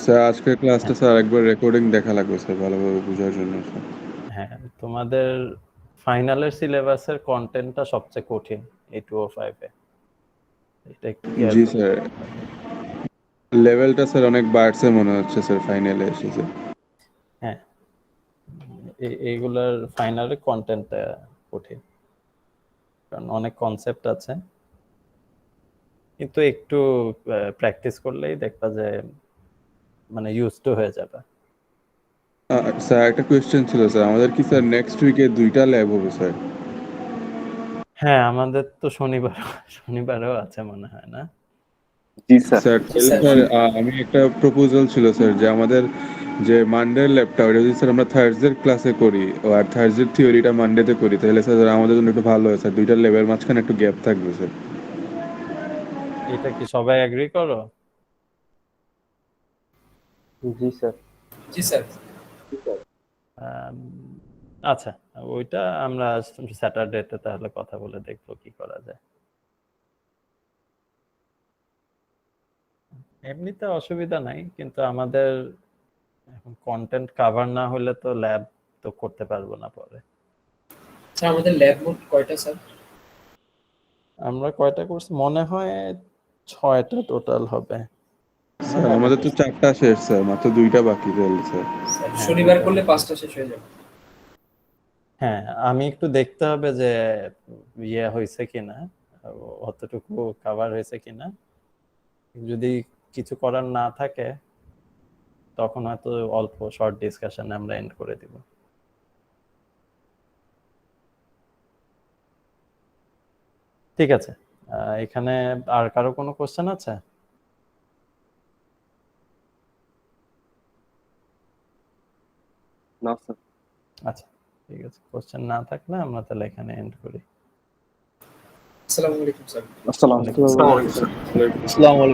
স্যার আজকের ক্লাসটা স্যার একবার রেকর্ডিং দেখা লাগবে স্যার ভালোভাবে বোঝার জন্য স্যার। হ্যাঁ, তোমাদের ফাইনালের সিলেবাসের কন্টেন্টটা সবচেয়ে কঠিন এই 205 এ, এটা একটু জি স্যার। লেভেলটা স্যার অনেক বাড়ছে মনে হচ্ছে স্যার ফাইনালে এসেছে। হ্যাঁ, এইগুলার ফাইনালে কন্টেন্টটা কঠিন, কারণ অনেক কনসেপ্ট আছে, কিন্তু একটু প্র্যাকটিস করলেই দেখবা যে মানে ইউজ টু হয়ে যাবে। স্যার একটা কোয়েশ্চেন ছিল স্যার, আমাদের কি স্যার নেক্সট উইকে 2টা ল্যাব হবে স্যার? হ্যাঁ, আমাদের তো শনিবারেও আছে মনে হয় না? জি স্যার। Sir sir. স্যার আমি একটা প্রপোজাল ছিল স্যার, যে আমাদের যে মানডের ল্যাবটা ওটা যদি স্যার আমরা থার্সডের ক্লাসে করি আর থার্সডের থিওরিটা মানডেতে করি, তাহলে স্যার আমাদের জন্য একটু ভালো হয় স্যার, 2টা ল্যাবের মাঝখানে একটু গ্যাপ থাকবে স্যার। এটা কি সবাই এগ্রি করো? জি স্যার। জি স্যার। আম, আচ্ছা, ওইটা আমরা স্যাটারডেতে তাহলে কথা বলে দেখবো কি করা যায়। এমনিতে অসুবিধা নাই, কিন্তু আমাদের এখন কন্টেন্ট কভার না হলে তো ল্যাব তো করতে পারবো না পরে। স্যার আমাদের ল্যাব মোট কয়টা স্যার? আমরা কয়টা কোর্স মনে হয় 6টা টোটাল হবে। স্যার আমাদের তো 4টা শেষ স্যার, মাত্র 2টা বাকি রইল স্যার। স্যার শনিবার করলে 5টা শেষ হয়ে যাবে। হ্যাঁ, আমি একটু দেখতে হবে যে ইয়ে হয়েছে কিনা, অতটুকু কভার হয়েছে কিনা। যদি কিছু করার না থাকে তখন হয়তো অল্প শর্ট ডিসকাশন আমরা এন্ড করে দিব। ঠিক আছে, এখানে আর কারো কোনো কোশ্চেন আছে? না স্যার। আচ্ছা, ঠিক আছে, কোশ্চেন না থাকলে আমরা তাহলে এখানে এন্ড করি। আসসালামু আলাইকুম স্যার। আসসালামু আলাইকুম। আসসালামু আলাইকুম।